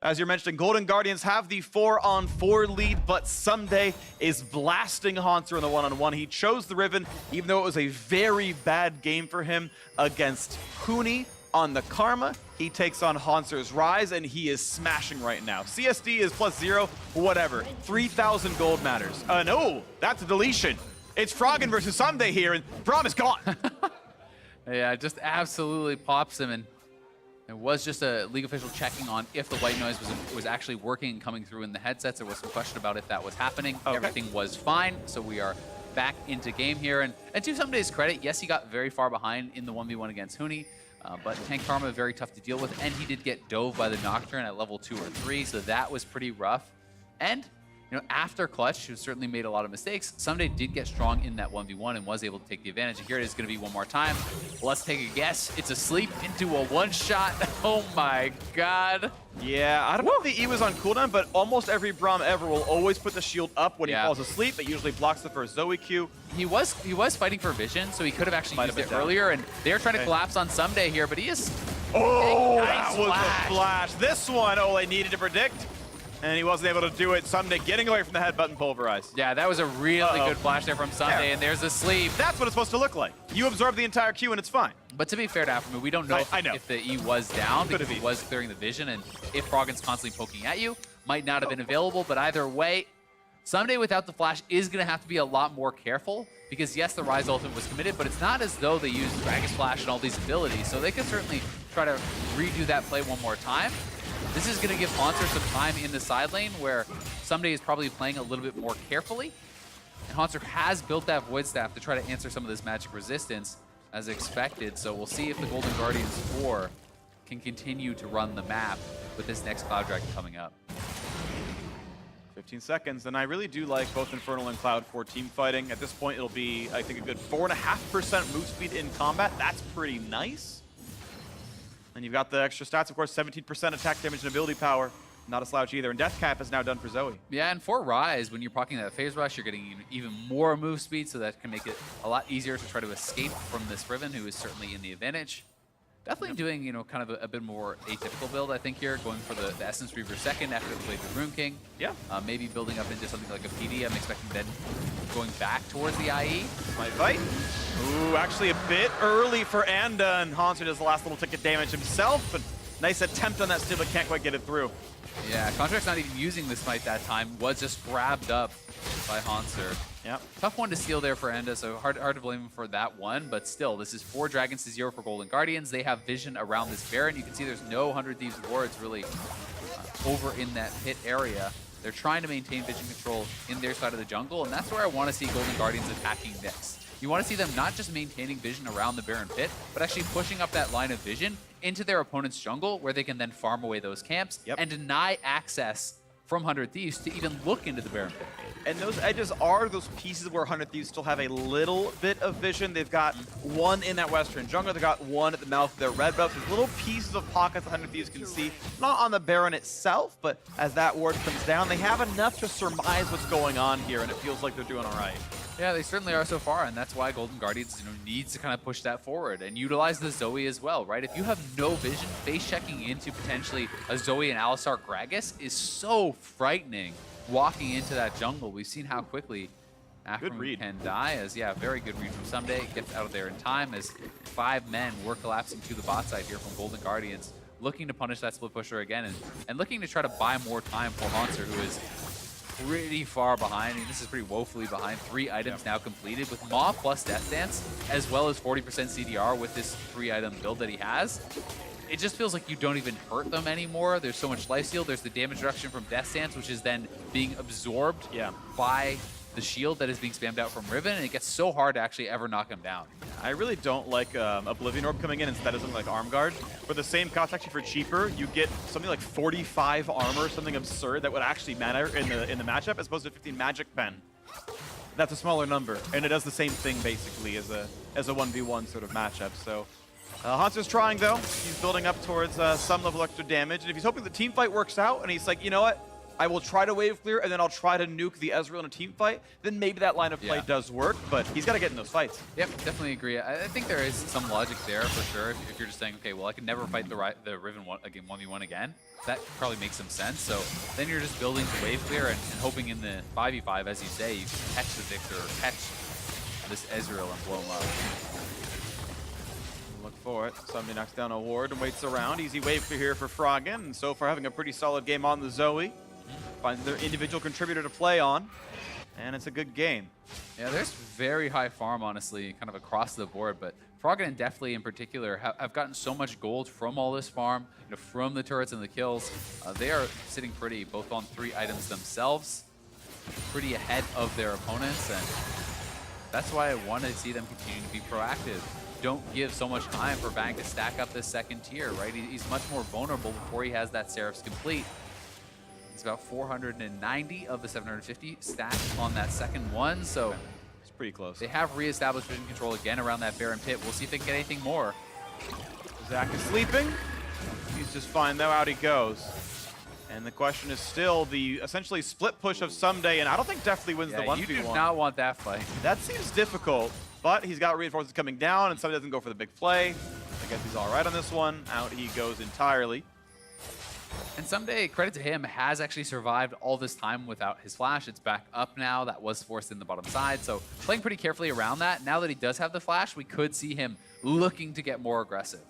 As you're mentioning, Golden Guardians have the 4-on-4 lead, but Someday is blasting Haunter in the 1-on-1. He chose the Riven, even though it was a very bad game for him against Huni on the Karma. He takes on Haunter's Rise, and he is smashing right now. CSD is +0, whatever. 3,000 gold matters. No, that's a deletion. It's Froggen versus Someday here, and Braum is gone. Yeah, it just absolutely pops him, and it was just a league official checking on if the white noise was actually working and coming through in the headsets. There was some question about if that was happening. Okay. Everything was fine, so we are back into game here. And to Someday's credit, yes, he got very far behind in the 1v1 against Huni, but Tank Karma very tough to deal with, and he did get dove by the Nocturne at level 2 or 3, so that was pretty rough. And after Clutch, who certainly made a lot of mistakes, Someday did get strong in that 1v1 and was able to take the advantage. And here it is going to be one more time. Let's take a guess. It's a sleep into a one-shot. Oh my god. Yeah, I don't know if the E was on cooldown, but almost every Braum ever will always put the shield up when he falls asleep. It usually blocks the first Zoe Q. He was fighting for vision, so he could have actually used it earlier. And they're trying to collapse on Someday here, but he is... Oh, that was a flash. This one, Ole needed to predict. And he wasn't able to do it. Someday getting away from the headbutt and pulverize. Yeah, that was a really good flash there from Sunday, and there's the sleeve. That's what it's supposed to look like. You absorb the entire Q and it's fine. But to be fair to Aftermoon, we don't know, if the E was down because he was clearing the vision, and if Froggen's constantly poking at you, might not have been available. But either way, Someday without the flash is going to have to be a lot more careful because, yes, the Rise ultimate was committed, but it's not as though they used Dragon's Flash and all these abilities, so they could certainly try to redo that play one more time. This is going to give Haunter some time in the side lane where Someday is probably playing a little bit more carefully. And Haunter has built that Void Staff to try to answer some of this magic resistance as expected, so we'll see if the Golden Guardians 4 can continue to run the map with this next Cloud Dragon coming up. 15 seconds, and I really do like both Infernal and Cloud for team fighting. At this point, it'll be, I think, a good 4.5% move speed in combat. That's pretty nice. And you've got the extra stats, of course, 17% attack damage and ability power. Not a slouch either. And Death Cap is now done for Zoe. Yeah, and for Rise, when you're proccing that Phase Rush, you're getting even more move speed, so that can make it a lot easier to try to escape from this Riven, who is certainly in the advantage. Definitely doing, you know, kind of a bit more atypical build, I think, here, going for the Essence Reaver second after they played the Rune King. Yeah. Maybe building up into something like a PD. I'm expecting then going back towards the IE. Might fight. Ooh, actually a bit early for Anda, and Haunter does the last little ticket damage himself. And nice attempt on that steal, but can't quite get it through. Yeah, Contract's not even using this Smite that time. Was just grabbed up by Haunter. Yep. Tough one to steal there for Enda, so hard to blame him for that one. But still, this is 4 Dragons to 0 for Golden Guardians. They have vision around this Baron. You can see there's no 100 Thieves wards really over in that pit area. They're trying to maintain vision control in their side of the jungle, and that's where I want to see Golden Guardians attacking next. You want to see them not just maintaining vision around the Baron pit, but actually pushing up that line of vision into their opponent's jungle, where they can then farm away those camps and deny access from 100 Thieves to even look into the Baron pit. And those edges are those pieces where 100 Thieves still have a little bit of vision. They've got one in that western jungle. They've got one at the mouth of their red buff. There's little pieces of pockets 100 Thieves can see, not on the Baron itself, but as that ward comes down, they have enough to surmise what's going on here, and it feels like they're doing all right. Yeah, they certainly are so far, and that's why Golden Guardians, you know, needs to kind of push that forward and utilize the Zoe as well, right? If you have no vision, face checking into potentially a Zoe and Alistar Gragas is so frightening walking into that jungle. We've seen how quickly Aftermoon can die, as, yeah, very good read from Someday. Gets out of there in time as 5 men were collapsing to the bot side here from Golden Guardians, looking to punish that split pusher again and looking to try to buy more time for Haunter, who is pretty far behind. I mean, this is pretty woefully behind. 3 items now completed with Maw plus Death Dance, as well as 40% CDR with this 3-item build that he has. It just feels like you don't even hurt them anymore. There's so much lifesteal. There's the damage reduction from Death Dance, which is then being absorbed by the shield that is being spammed out from Riven, and it gets so hard to actually ever knock him down. I really don't like Oblivion Orb coming in instead of something like Arm Guard. For the same cost, actually for cheaper, you get something like 45 armor, something absurd that would actually matter in the matchup, as opposed to 15 Magic Pen. That's a smaller number, and it does the same thing basically as a 1v1 sort of matchup. So Haunter's trying though. He's building up towards some level of extra damage, and if he's hoping the team fight works out, and he's like, you know what? I will try to wave clear, and then I'll try to nuke the Ezreal in a team fight, then maybe that line of play does work, but he's got to get in those fights. Yep, definitely agree. I think there is some logic there for sure. If you're just saying, okay, well, I can never fight the Riven 1v1 again, that probably makes some sense. So then you're just building to wave clear and hoping in the 5v5, as you say, you can catch the Victor or catch this Ezreal and blow him up. Look for it. Somebody knocks down a ward and waits around. Easy wave clear here for Froggen, and so far having a pretty solid game on the Zoe. Finds their individual contributor to play on, and it's a good game. Yeah, there's very high farm, honestly, kind of across the board, but Froggen and Deftly in particular have gotten so much gold from all this farm, you know, from the turrets and the kills. They are sitting pretty, both on 3 items themselves, pretty ahead of their opponents, and that's why I want to see them continue to be proactive. Don't give so much time for Bang to stack up this second tier, right? He's much more vulnerable before he has that Seraph's complete. It's about 490 of the 750 stacked on that second one, so it's pretty close. They have reestablished vision control again around that Baron pit. We'll see if they can get anything more. Zach is sleeping. He's just fine though. Out he goes. And the question is still the essentially split push of Someday, and I don't think Deftly wins the 1v1. You do not want that fight. That seems difficult, but he's got reinforcements coming down, and Someday doesn't go for the big play. I guess he's all right on this one. Out he goes entirely. And Someday, credit to him, has actually survived all this time without his flash. It's back up now. That was forced in the bottom side. So playing pretty carefully around that. Now that he does have the flash, we could see him looking to get more aggressive.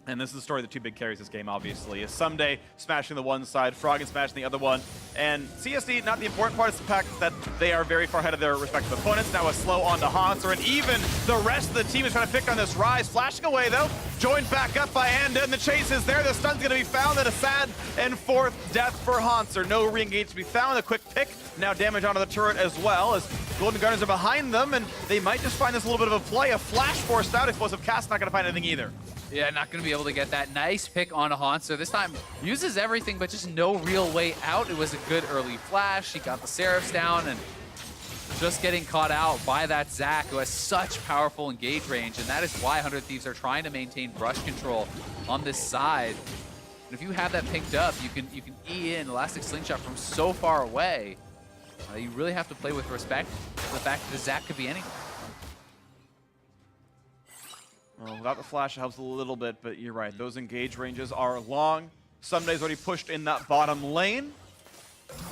And this is the story of the two big carries this game, obviously. Is Someday smashing the one side, Froggen smashing the other one. And CSD, not the important part, is the fact that they are very far ahead of their respective opponents. Now a slow on to Hanser, and even the rest of the team is trying to pick on this Rise. Flashing away, though. Joined back up by Anda, and the chase is there. The stun's going to be found, and a sad and fourth death for Hanser. No re-engage to be found. A quick pick. Now damage onto the turret as well, as Golden Guardians are behind them, and they might just find this a little bit of a play. A flash forced out. Explosive Cast not going to find anything either. Yeah, not going to be able to get that nice pick on Hanser. This time uses everything, but just no real way out. It was a good early flash. He got the Seraphs down, and just getting caught out by that Zac, who has such powerful engage range, and that is why 100 Thieves are trying to maintain brush control on this side. And if you have that picked up, you can E in Elastic Slingshot from so far away. You really have to play with respect for the fact that the Zac could be anywhere. Well, without the flash, it helps a little bit, but you're right. Those engage ranges are long. Sunday's already pushed in that bottom lane,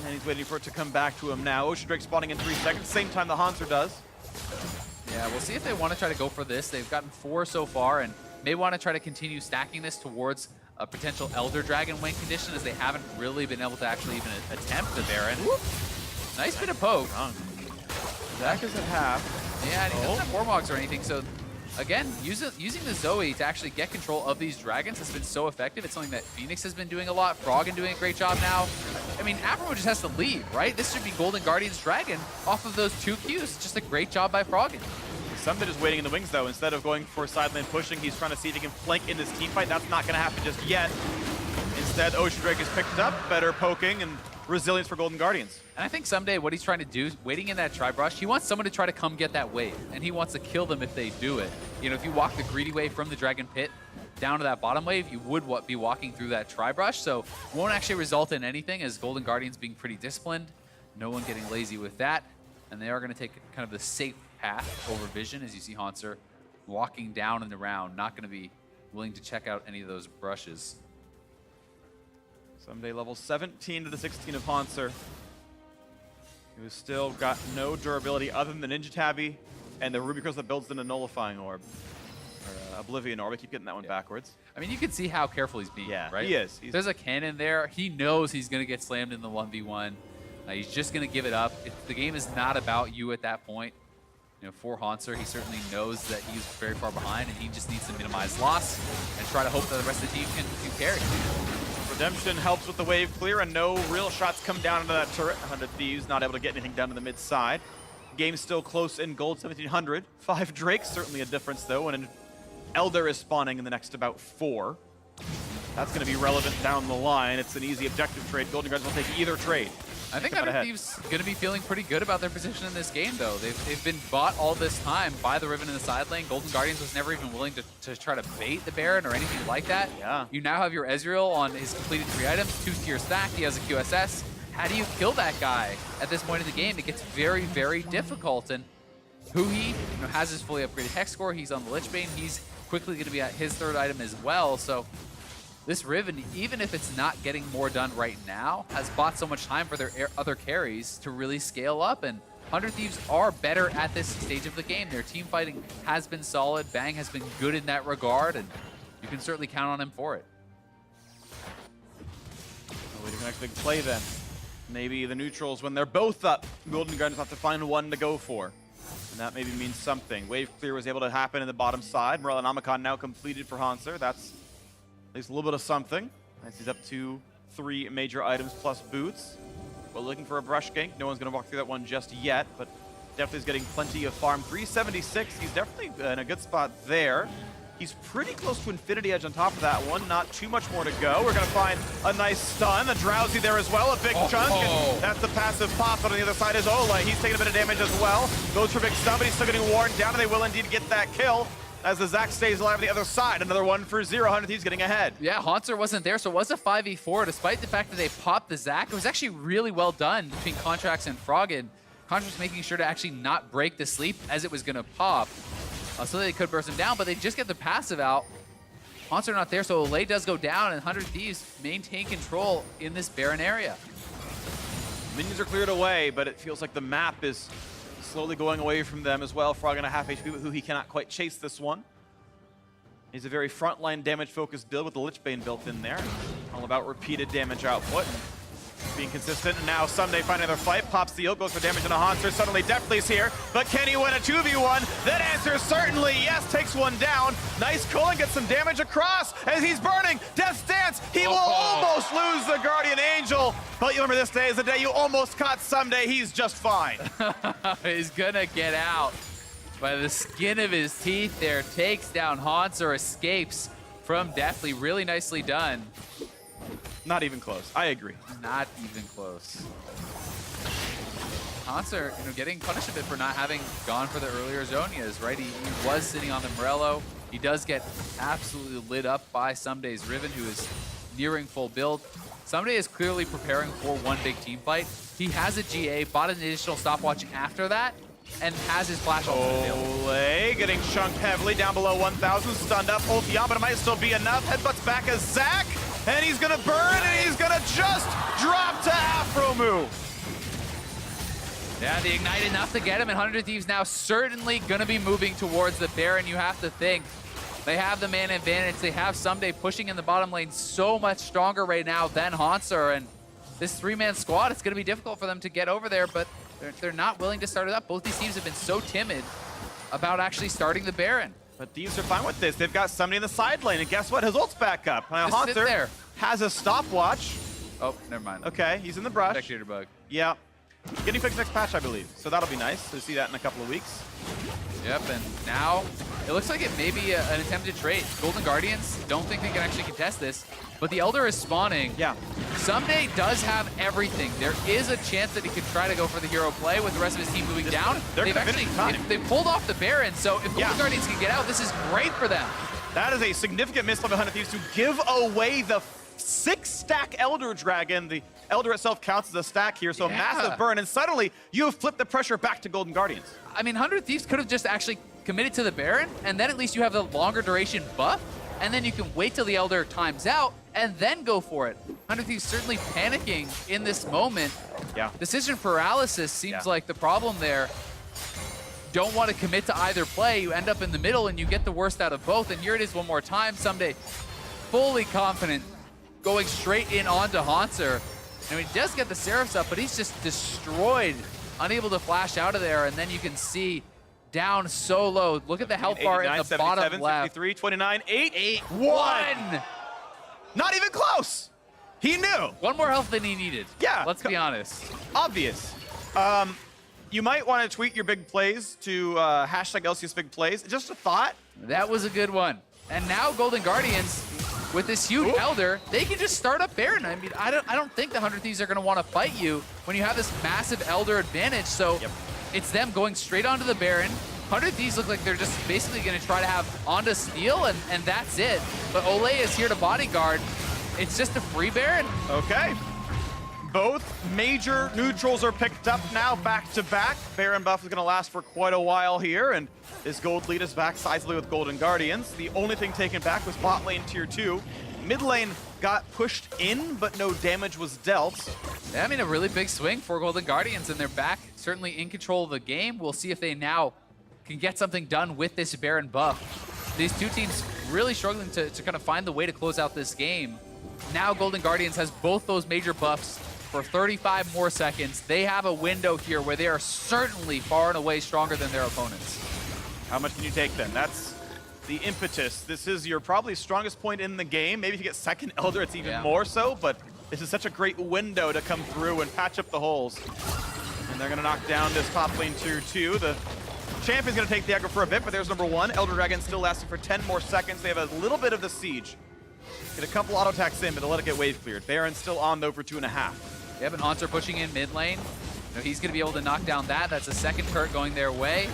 and he's waiting for it to come back to him now. Ocean Drake spawning in 3 seconds, same time the Hanser does. Yeah, we'll see if they want to try to go for this. They've gotten 4 so far, and may want to try to continue stacking this towards a potential Elder Dragon win condition, as they haven't really been able to actually even attempt the Baron. Whoop. Nice bit of poke. Zac is at half. Yeah, and he doesn't have Warmogs or anything, so again, using the Zoe to actually get control of these dragons has been so effective. It's something that Phoenix has been doing a lot. Froggen doing a great job now. I mean, Afro just has to leave, right? This should be Golden Guardian's dragon off of those 2 Qs. Just a great job by Froggen. Summit is waiting in the wings, though. Instead of going for side lane pushing, he's trying to see if he can flank in this team fight. That's not going to happen just yet. Instead, Ocean Drake is picked up. Better poking and resilience for Golden Guardians. And I think Someday what he's trying to do, waiting in that tri-brush, he wants someone to try to come get that wave, and he wants to kill them if they do it. You know, if you walk the greedy wave from the Dragon Pit down to that bottom wave, you would be walking through that tri-brush, so it won't actually result in anything, as Golden Guardians being pretty disciplined, no one getting lazy with that, and they are going to take kind of the safe path over Vision, as you see Hanser walking down and around, not going to be willing to check out any of those brushes. Someday level 17 to the 16 of Hanser, who's still got no durability other than the Ninja Tabby and the Ruby Crystal that builds in a Nullifying Orb. Or Oblivion Orb. I keep getting that one backwards. I mean, you can see how careful he's being, right? He is. There's a cannon there. He knows he's going to get slammed in the 1v1. He's just going to give it up. The game is not about you at that point. You know, for Hanser, he certainly knows that he's very far behind, and he just needs to minimize loss and try to hope that the rest of the team can carry. Redemption helps with the wave clear, and no real shots come down into that turret. 100 Thieves not able to get anything down to the mid side. Game's still close in gold, 1700. 5 Drakes, certainly a difference though, and an Elder is spawning in the next about 4. That's going to be relevant down the line. It's an easy objective trade. Golden Guardians will take either trade. I think 100 Thieves going to be feeling pretty good about their position in this game, though. They've been bought all this time by the Riven in the side lane. Golden Guardians was never even willing to try to bait the Baron or anything like that. Yeah. You now have your Ezreal on his completed 3 items, 2-tier stack. He has a QSS. How do you kill that guy at this point in the game? It gets very, very difficult. And Huhi has his fully upgraded Hex score. He's on the Lich Bane. He's quickly going to be at his 3rd item as well. So this Riven, even if it's not getting more done right now, has bought so much time for their other carries to really scale up. And 100 Thieves are better at this stage of the game. Their team fighting has been solid. Bang has been good in that regard, and you can certainly count on him for it. We can actually play then. Maybe the neutrals, when they're both up, Golden Guardians have to find one to go for. And that maybe means something. Wave clear was able to happen in the bottom side. Morellonomicon now completed for Hanser. That's at least a little bit of something. Nice, he's up to 3 major items plus boots. But looking for a brush gank. No one's going to walk through that one just yet, but definitely is getting plenty of farm. 376, he's definitely in a good spot there. He's pretty close to Infinity Edge on top of that one. Not too much more to go. We're going to find a nice stun. A Drowsy there as well, a big chunk. And that's the passive pop. But on the other side is Ola. He's taking a bit of damage as well. Goes for big stun, but he's still getting worn down, and they will indeed get that kill as the Zac stays alive on the other side. Another 1 for 0. 100 Thieves getting ahead. Yeah, Hanser wasn't there, so it was a 5v4. Despite the fact that they popped the Zac, it was actually really well done between Contracts and Froggen. Contracts making sure to actually not break the sleep as it was going to pop. So they could burst him down, but they just get the passive out. Haunts are not there, so Olay does go down, and 100 Thieves maintain control in this Baron area. Minions are cleared away, but it feels like the map is slowly going away from them as well. Frog on a half HP, who he cannot quite chase this one. He's a very frontline damage-focused build with the Lich Bane built in there. All about repeated damage output. Being consistent, and now Someday finding another fight, pops the ult, goes for damage on a Haunter. Suddenly Deathly's here, but can he win a 2v1? That answer is certainly yes, takes one down. Nice Cullen gets some damage across as he's burning. Death's Dance, he will almost lose the Guardian Angel, but you remember this day is the day you almost caught Someday, he's just fine. He's gonna get out by the skin of his teeth there, takes down Haunter, escapes from Deathly, really nicely done. Not even close, I agree. Not even close. Haunter, getting punished a bit for not having gone for the earlier Zonias, right? He was sitting on the Morello. He does get absolutely lit up by Someday's Riven, who is nearing full build. Someday is clearly preparing for one big team fight. He has a GA, bought an additional stopwatch after that, and has his flash ult available. Olay getting chunked heavily down below 1,000, stunned up, ulti on, but it might still be enough. Headbutts back as Zach, and he's gonna burn, and he's gonna just drop to Afro move. Yeah, the Ignite enough to get him, and 100 Thieves now certainly gonna be moving towards the Baron. You have to think they have the man advantage. They have Someday pushing in the bottom lane so much stronger right now than Haunter, and this three-man squad, it's gonna be difficult for them to get over there, but they're not willing to start it up. Both these teams have been so timid about actually starting the Baron. But Thieves are fine with this. They've got somebody in the side lane, and guess what? His ult's back up. Now Just sit Haunter there. has a stopwatch. Oh, never mind. Okay, he's in the brush. Spectator bug. Yeah. Getting fixed next patch, I believe. So that'll be nice to see that in a couple of weeks. Yep, and now it looks like it may be an attempted trade. Golden Guardians don't think they can actually contest this, but the Elder is spawning. Yeah. Someday does have everything. There is a chance that he could try to go for the hero play with the rest of his team moving down. They're gonna finish in time. They pulled off the Baron, so if Golden Guardians can get out, this is great for them. That is a significant miss by 100 Thieves to give away the 6-stack Elder Dragon. The Elder itself counts as a stack here, so a massive burn, and suddenly you have flipped the pressure back to Golden Guardians. I mean, 100 Thieves could have just actually committed to the Baron, and then at least you have the longer duration buff, and then you can wait till the Elder times out, and then go for it. 100 Thieves certainly panicking in this moment. Yeah. Decision paralysis seems like the problem there. Don't want to commit to either play. You end up in the middle, and you get the worst out of both, and here it is one more time. Someday fully confident, going straight in onto Haunter. And he does get the Seraphs up, but he's just destroyed, unable to flash out of there, and then you can see down so low. Look at the health bar in the bottom left. 63, 29, 8, 1. Not even close. He knew. One more health than he needed. Yeah. Let's be honest. Obvious. You might want to tweet your big plays to hashtag LCS big plays. Just a thought. That was a good one. And now Golden Guardians, with this huge Elder, they can just start up Baron. I mean, I don't think the 100 Thieves are going to want to fight you when you have this massive Elder advantage. So it's them going straight onto the Baron. 100 Thieves look like they're just basically going to try to have onto steal, and that's it. But Olay is here to bodyguard. It's just a free Baron. Okay. Both major neutrals are picked up now, back to back. Baron buff is going to last for quite a while here, and this gold lead is back sizably with Golden Guardians. The only thing taken back was bot lane tier 2. Mid lane got pushed in, but no damage was dealt. Yeah, I mean, a really big swing for Golden Guardians, and they're back, certainly in control of the game. We'll see if they now can get something done with this Baron buff. These two teams really struggling to kind of find the way to close out this game. Now Golden Guardians has both those major buffs for 35 more seconds. They have a window here where they are certainly far and away stronger than their opponents. How much can you take then? That's the impetus. This is your probably strongest point in the game. Maybe if you get second Elder, it's even more so, but this is such a great window to come through and patch up the holes. And they're gonna knock down this top lane tier 2. The champion's gonna take the aggro for a bit, but there's number 1. Elder Dragon still lasting for 10 more seconds. They have a little bit of the siege. Get a couple auto attacks in, but they'll let it get wave cleared. Baron's still on though for 2.5. Yep, and Haunter pushing in mid lane. He's going to be able to knock down that. That's a second turret going their way.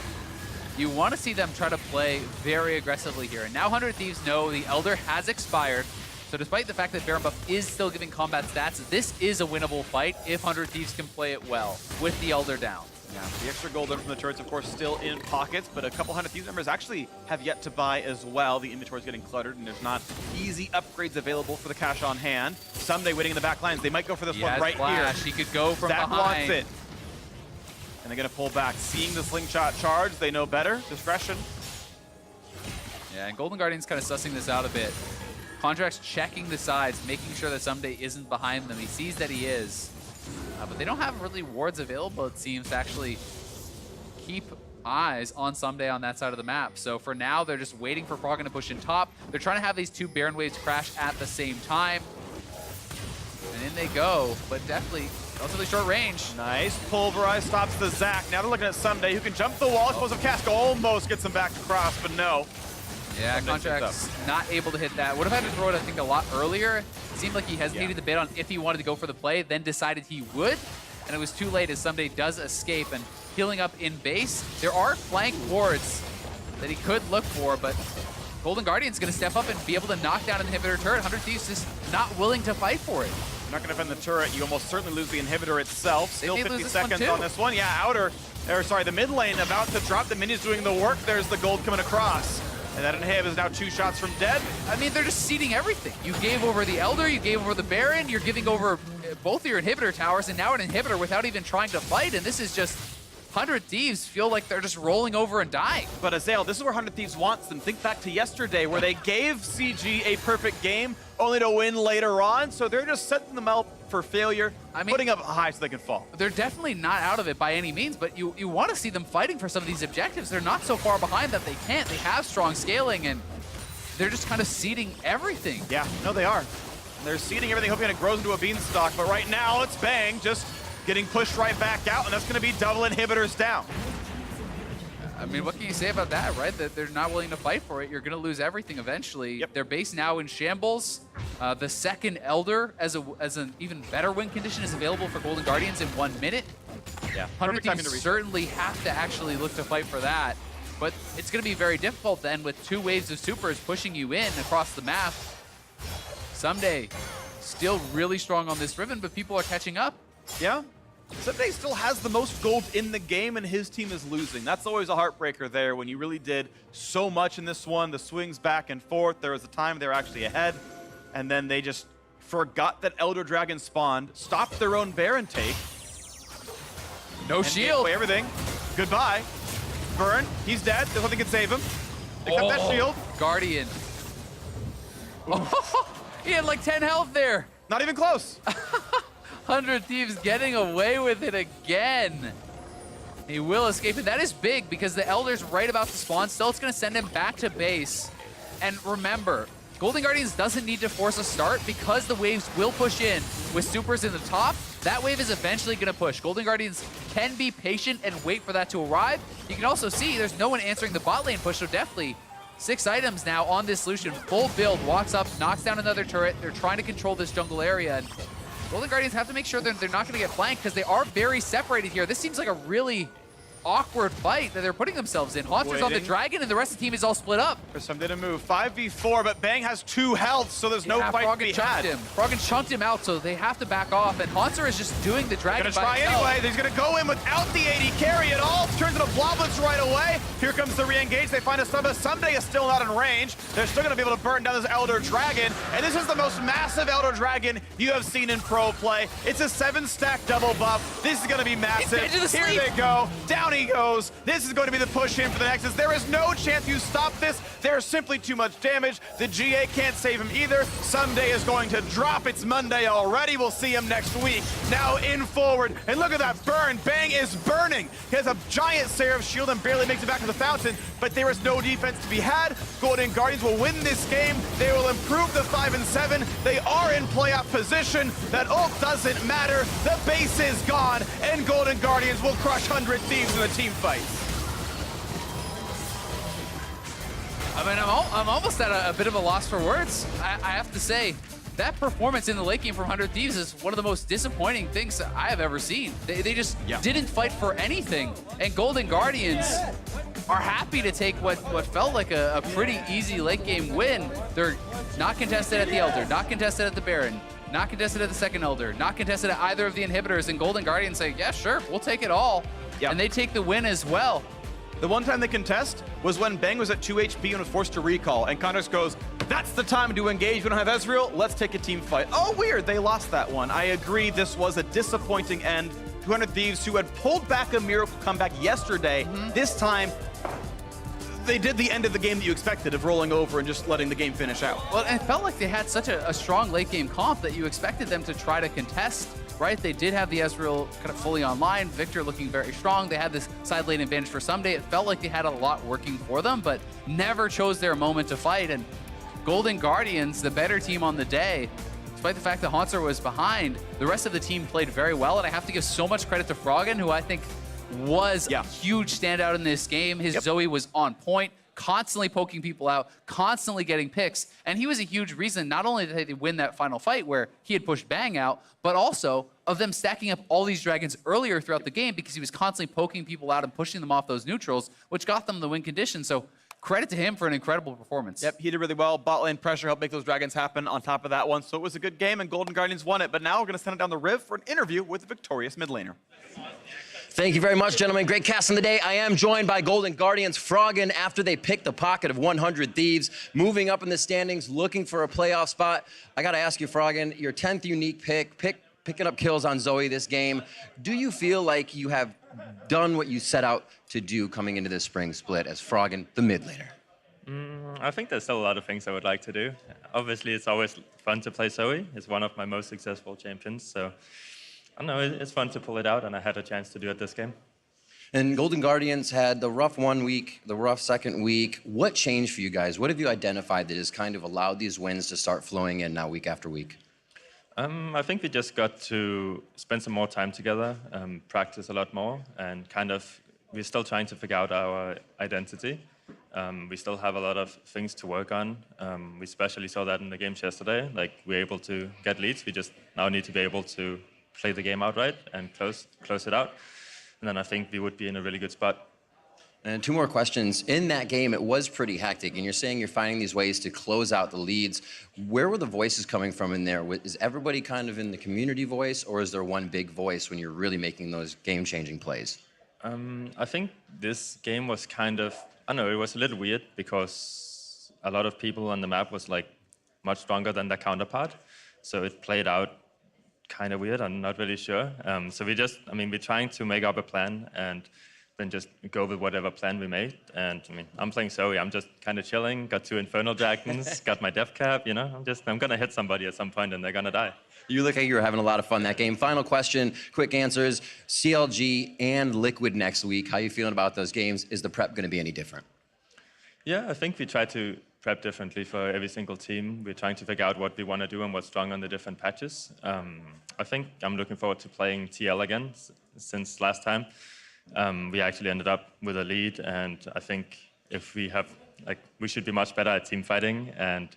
You want to see them try to play very aggressively here. And now 100 Thieves know the Elder has expired. So despite the fact that Baron buff is still giving combat stats, this is a winnable fight if 100 Thieves can play it well with the Elder down. Yeah, the extra gold in from the turrets, of course, still in pockets, but a couple hundred Thieves members actually have yet to buy as well. The inventory is getting cluttered, and there's not easy upgrades available for the cash on hand. Someday waiting in the back lines. They might go for this one right flash. here. He could go from Zach behind. wants it. And they're going to pull back. Seeing the slingshot charge, they know better. Discretion. Yeah, and Golden Guardian's kind of sussing this out a bit. Contract's checking the sides, making sure that Someday isn't behind them. He sees that he is. But they don't have really wards available, it seems, to actually keep eyes on Someday on that side of the map. So for now, they're just waiting for Froggen to push in top. They're trying to have these two Baron waves crash at the same time. And in they go, but definitely relatively short range. Nice. Pulverize stops the Zac. Now they're looking at Someday, who can jump the wall. Explosive Cask almost gets him back across, but no. Yeah, Someday Contract's not able to hit that. Would have had to throw it, I think, a lot earlier. It seemed like he hesitated a bit on if he wanted to go for the play, then decided he would. And it was too late as Someday does escape and healing up in base. There are flank wards that he could look for, but Golden Guardian's going to step up and be able to knock down an inhibitor turret. 100 Thieves just not willing to fight for it. You're not going to defend the turret. You almost certainly lose the inhibitor itself. Still may 50 lose this one seconds too. on this one. Yeah, the mid lane about to drop. The minions doing the work. There's the gold coming across. And that inhib is now 2 shots from dead. I mean, they're just ceding everything. You gave over the Elder, you gave over the Baron, you're giving over both of your inhibitor towers, and now an inhibitor without even trying to fight, and this is just 100 Thieves feel like they're just rolling over and dying. But Azael, this is where 100 Thieves wants them. Think back to yesterday where they gave CG a perfect game only to win later on. So they're just setting them up for failure, putting up high so they can fall. They're definitely not out of it by any means, but you want to see them fighting for some of these objectives. They're not so far behind that they can't. They have strong scaling, and they're just kind of ceding everything. Yeah, no, they are. They're seeding everything, hoping it grows into a beanstalk. But right now, it's Bang just getting pushed right back out, and that's going to be double inhibitors down. I mean, what can you say about that, right? That they're not willing to fight for it. You're going to lose everything eventually. Yep. Their base now in shambles. The second Elder as an even better win condition is available for Golden Guardians in 1 minute. Yeah, 100 perfect timing Thieves to reset. certainly have to actually look to fight for that. But it's going to be very difficult then with 2 waves of supers pushing you in across the map. Someday, still really strong on this Riven, but people are catching up. Yeah. Someday still has the most gold in the game, and his team is losing. That's always a heartbreaker there when you really did so much in this one. The swings back and forth. There was a time they were actually ahead, and then they just forgot that Elder Dragon spawned, stopped their own Baron take. No and shield. gave away everything. Goodbye. Burn. He's dead. There's nothing can save him. They cut that shield. Guardian. He had like 10 health there. Not even close. 100 Thieves getting away with it again. He will escape it. That is big because the Elder's right about to spawn. Still, it's going to send him back to base. And remember, Golden Guardians doesn't need to force a start because the waves will push in with supers in the top. That wave is eventually going to push. Golden Guardians can be patient and wait for that to arrive. You can also see there's no one answering the bot lane push, so definitely 6 items now on this Lucian. Full build, walks up, knocks down another turret. They're trying to control this jungle area. And Golden Guardians have to make sure they're not going to get flanked because they are very separated here. This seems like a really awkward fight that they're putting themselves in. Haunter's on the dragon, and the rest of the team is all split up. For Someday to move. 5v4, but Bang has 2 health, so there's no fight to be had. Froggen chunked him out, so they have to back off, and Haunter is just doing the dragon Gonna try anyway. He's gonna go in without the AD carry at all. Turns into Bloblets right away. Here comes the re-engage. They find a stun, but Someday is still not in range. They're still gonna be able to burn down this Elder Dragon, and this is the most massive Elder Dragon you have seen in pro play. It's a 7-stack double buff. This is gonna be massive. Here they go. Down he goes. This is going to be the push in for the Nexus. There is no chance you stop this. There's simply too much damage. The GA can't save him either. Someday is going to drop. It's Monday already. We'll see him next week. Now in forward, and look at that burn. Bang is burning. He has a giant Seraph shield and barely makes it back to the fountain, but there is no defense to be had. Golden Guardians will win this game. They will improve the 5 and 7. They are in playoff position. That ult doesn't matter. The base is gone, and Golden Guardians will crush 100 Thieves in the team fight. I mean, I'm almost at a bit of a loss for words. I have to say, that performance in the late game from 100 Thieves is one of the most disappointing things that I have ever seen. They just didn't fight for anything. And Golden Guardians are happy to take what felt like a pretty easy late game win. They're not contested at the Elder, not contested at the Baron, not contested at the second Elder, not contested at either of the inhibitors. And Golden Guardians say, yeah, sure, we'll take it all. and they take the win as well. The one time they contest was when Bang was at 2 HP and was forced to recall, and Context goes, that's the time to engage. We don't have Ezreal, let's take a team fight. Oh, weird, they lost that one. I agree, this was a disappointing end. 200 Thieves, who had pulled back a miracle comeback yesterday, this time, they did the end of the game that you expected of rolling over and just letting the game finish out. Well, it felt like they had such a strong late game comp that you expected them to try to contest, right? They did have the Ezreal kind of fully online, Victor looking very strong. They had this side lane advantage for some day. It felt like they had a lot working for them, but never chose their moment to fight. And Golden Guardians, the better team on the day, despite the fact that Haunter was behind, the rest of the team played very well. And I have to give so much credit to Froggen, who I think was a huge standout in this game. His Zoe was on point, constantly poking people out, constantly getting picks. And he was a huge reason, not only did they win that final fight where he had pushed Bang out, but also of them stacking up all these dragons earlier throughout the game because he was constantly poking people out and pushing them off those neutrals, which got them the win condition. So credit to him for an incredible performance. Yep, he did really well. Bot lane pressure helped make those dragons happen on top of that one. So it was a good game, and Golden Guardians won it. But now we're going to send it down the Riv for an interview with the victorious mid laner. Thank you very much, gentlemen. Great cast on the day. I am joined by Golden Guardians. Froggen, after they picked the pocket of 100 Thieves, moving up in the standings, looking for a playoff spot. I got to ask you, Froggen, your 10th unique picking up kills on Zoe this game. Do you feel like you have done what you set out to do coming into this spring split as Froggen, the mid laner? I think there's still a lot of things I would like to do. Obviously, it's always fun to play Zoe. It's one of my most successful champions, so I don't know, it's fun to pull it out, and I had a chance to do it this game. And Golden Guardians had the rough 1 week, the rough second week. What changed for you guys? What have you identified that has kind of allowed these wins to start flowing in now week after week? I think we just got to spend some more time together, practice a lot more, and we're still trying to figure out our identity. We still have a lot of things to work on. We especially saw that in the games yesterday. Like, we're able to get leads. We just now need to be able to play the game outright and close it out. And then I think we would be in a really good spot. And 2 more questions. In that game, it was pretty hectic, and you're saying you're finding these ways to close out the leads. Where were the voices coming from in there? Is everybody kind of in the community voice, or is there one big voice when you're really making those game-changing plays? I think this game was kind of, I don't know, it was a little weird because a lot of people on the map was like much stronger than their counterpart. So it played out kind of weird. I'm not really sure. So we're trying to make up a plan and then just go with whatever plan we made. And I'm playing Zoe. I'm just kind of chilling. Got 2 Infernal Dragons. Got my death cap. You know, I'm gonna hit somebody at some point and they're gonna die. You look like you were having a lot of fun that game. Final question, quick answers. CLG and Liquid next week. How are you feeling about those games? Is the prep gonna be any different? Yeah, I think we try to prep differently for every single team. We're trying to figure out what we want to do and what's strong on the different patches. I think I'm looking forward to playing TL again since last time. We actually ended up with a lead, and I think if we should be much better at team fighting and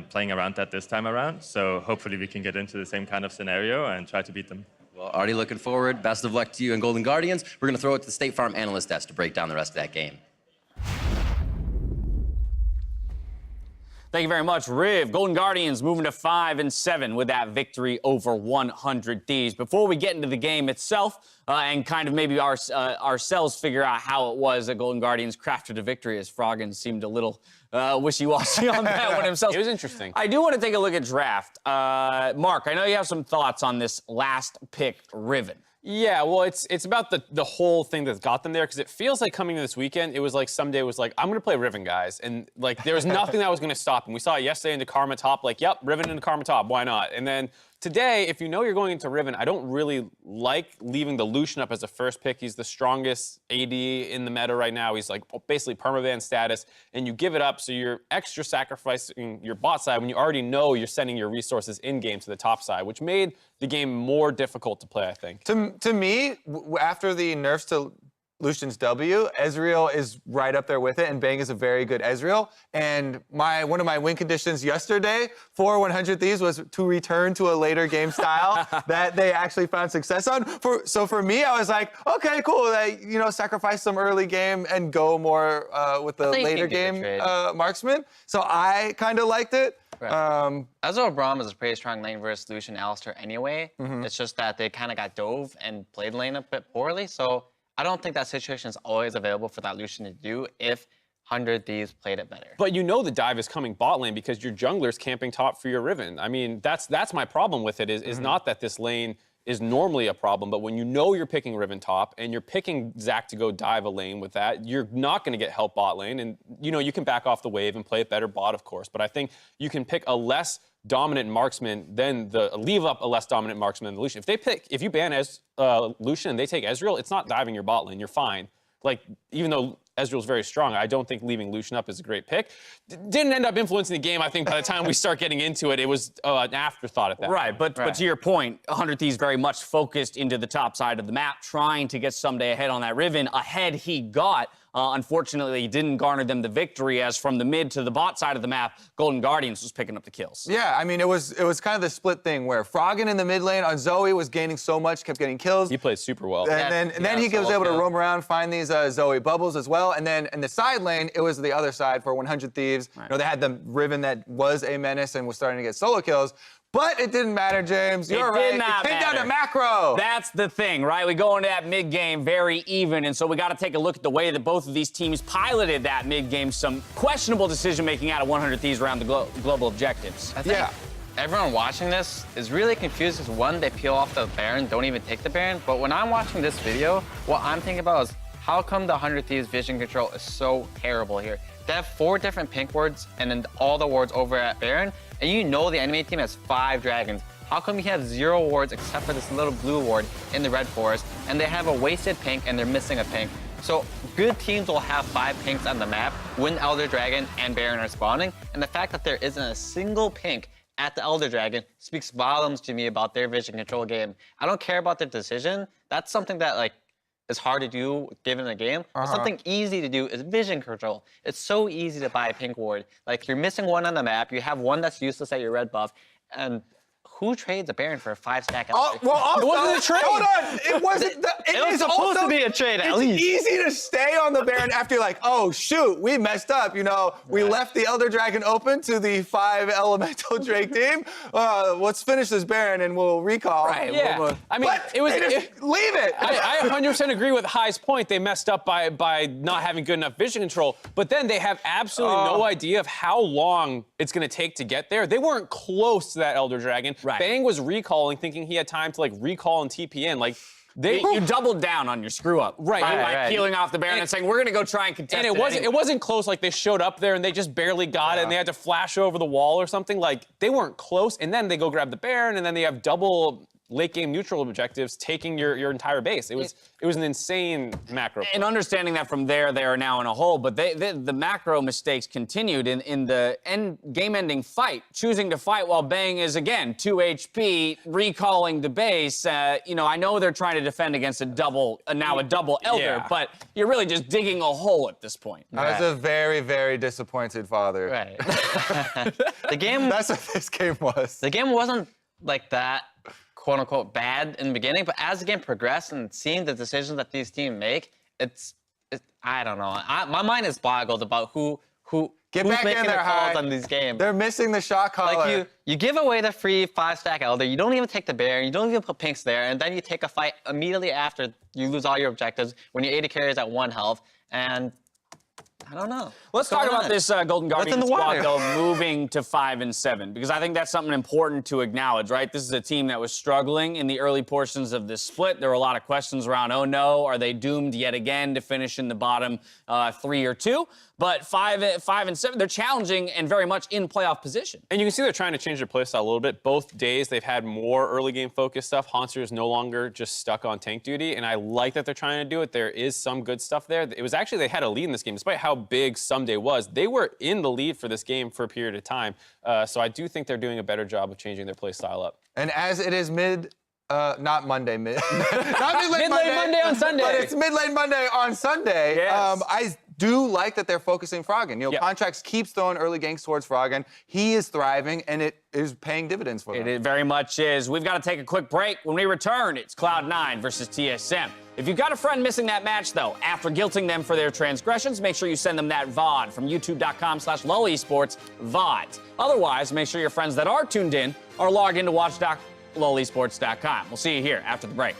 playing around that this time around. So hopefully we can get into the same kind of scenario and try to beat them. Well, already looking forward. Best of luck to you and Golden Guardians. We're gonna throw it to the State Farm analyst desk to break down the rest of that game. Thank you very much, Riv. Golden Guardians moving to 5-7 with that victory over 100 Thieves. Before we get into the game itself and kind of maybe ourselves figure out how it was that Golden Guardians crafted a victory, as Froggen seemed a little wishy-washy on that one himself. It was interesting. I do want to take a look at draft. Mark, I know you have some thoughts on this last pick, Riven. Yeah, well, it's about the whole thing that got them there, because it feels like coming to this weekend, it was like someday it was like, I'm going to play Riven, guys. And like there was nothing that was going to stop him. We saw it yesterday in the Karma top, like, yep, Riven in the Karma top, why not? And then today, if you know you're going into Riven, I don't really like leaving the Lucian up as a first pick. He's the strongest AD in the meta right now. He's like basically permaban status, and you give it up, so you're extra sacrificing your bot side when you already know you're sending your resources in-game to the top side, which made the game more difficult to play, I think. To me, after the nerfs to Lucian's W, Ezreal is right up there with it, and Bang is a very good Ezreal. And one of my win conditions yesterday for 100 Thieves was to return to a later game style that they actually found success on. So for me, I was like, okay, cool. Sacrifice some early game and go more with the later game marksman. So I kind of liked it. Right. Ezreal Braum is a pretty strong lane versus Lucian Alistar anyway. It's just that they kind of got dove and played lane a bit poorly. So I don't think that situation is always available for that Lucian to do if 100 Thieves played it better. But you know the dive is coming bot lane because your jungler's camping top for your Riven. I mean, that's my problem with it, is not that this lane is normally a problem, but when you know you're picking Riven top and you're picking Zach to go dive a lane with that, you're not going to get help bot lane. And, you know, you can back off the wave and play it better bot, of course. But I think you can pick a less dominant marksman than leave up a less dominant marksman than the Lucian. If you ban Lucian and they take Ezreal, it's not diving your bot lane. You're fine. Like, even though Ezreal's very strong, I don't think leaving Lucian up is a great pick. Didn't end up influencing the game. I think by the time we start getting into it, it was an afterthought at that point. But to your point, 100 Thieves very much focused into the top side of the map, trying to get someday ahead on that Riven. Ahead he got. Unfortunately, he didn't garner them the victory, as from the mid to the bot side of the map, Golden Guardians was picking up the kills. Yeah, I mean, it was kind of the split thing where Froggen in the mid lane on Zoe was gaining so much, kept getting kills. He played super well. And then he was able to roam around, find these Zoe bubbles as well. And then in the side lane, it was the other side for 100 Thieves. Right. You know, they had the Riven that was a menace and was starting to get solo kills. But it didn't matter, James. You're right. It came down to macro. That's the thing, right? We go into that mid-game very even, and so we got to take a look at the way that both of these teams piloted that mid-game. Some questionable decision-making out of 100 Thieves around the global objectives. I think everyone watching this is really confused because, one, they peel off the Baron, don't even take the Baron. But when I'm watching this video, what I'm thinking about is how come the 100 Thieves vision control is so terrible here? They have 4 different pink wards and then all the wards over at Baron, and you know the enemy team has 5 dragons. How come you have 0 wards except for this little blue ward in the red forest, and they have a wasted pink and they're missing a pink? So good teams will have 5 pinks on the map when Elder Dragon and Baron are spawning, and the fact that there isn't a single pink at the Elder Dragon speaks volumes to me about their vision control game. I don't care about their decision. That's something that, like, is hard to do given a game. But something easy to do is vision control. It's so easy to buy a pink ward. Like, you're missing one on the map, you have one that's useless at your red buff, and who trades a Baron for a 5-stack Elder? Well, also, it wasn't a trade. Hold on, it wasn't. It was supposed to be a trade, at least. It's easy to stay on the Baron after you're like, oh shoot, we messed up. You know, we left the Elder Dragon open to the 5 Elemental Drake team. Let's finish this Baron and we'll recall. Right. Yeah. I mean, leave it. I 100% agree with High's point. They messed up by not having good enough vision control. But then they have absolutely no idea of how long it's going to take to get there. They weren't close to that Elder Dragon. Right. Bang was recalling, thinking he had time to, like, recall and TP in. Like, you doubled down on your screw up. Right. Peeling off the Baron and saying, we're going to go try and contest it. And it wasn't close. Like, they showed up there and they just barely got it and they had to flash over the wall or something. Like, they weren't close. And then they go grab the Baron and then they have double late game neutral objectives, taking your entire base. It was an insane macro. And understanding that from there, they are now in a hole. But the macro mistakes continued in the game-ending fight, choosing to fight while Bang is, again, 2 HP, recalling the base. You know, I know they're trying to defend against a double Elder, but you're really just digging a hole at this point. I was a very, very disappointed father. Right. That's what this game was. The game wasn't like that, quote-unquote, bad in the beginning, but as the game progressed and seeing the decisions that these teams make, I don't know. My mind is boggled about who's making the calls on these games. They're missing the shot caller. Like, you give away the free 5-stack Elder, you don't even take the Baron, you don't even put pinks there, and then you take a fight immediately after you lose all your objectives when your AD carry is at 1 health, and I don't know. Let's talk about this Golden Guardian squad, though, moving to 5-7, because I think that's something important to acknowledge, right? This is a team that was struggling in the early portions of this split. There were a lot of questions around, oh no, are they doomed yet again to finish in the bottom 3 or 2? But 5-7, they're challenging and very much in playoff position. And you can see they're trying to change their playstyle a little bit. Both days they've had more early game focused stuff. Haunter is no longer just stuck on tank duty, and I like that they're trying to do it. There is some good stuff there. It was actually, they had a lead in this game, despite how big Someday was. They were in the lead for this game for a period of time. So I do think they're doing a better job of changing their playstyle up. And as it is not Monday, not mid-late Monday on Sunday. But it's mid-late Monday on Sunday. Yes. I do like that they're focusing Froggen. You know, Contracts keeps throwing early ganks towards Froggen. He is thriving, and it is paying dividends for them. It very much is. We've got to take a quick break. When we return, it's Cloud9 versus TSM. If you've got a friend missing that match, though, after guilting them for their transgressions, make sure you send them that VOD from youtube.com/LulEsports VOD. Otherwise, make sure your friends that are tuned in are logged in to watch.lulesports.com. We'll see you here after the break.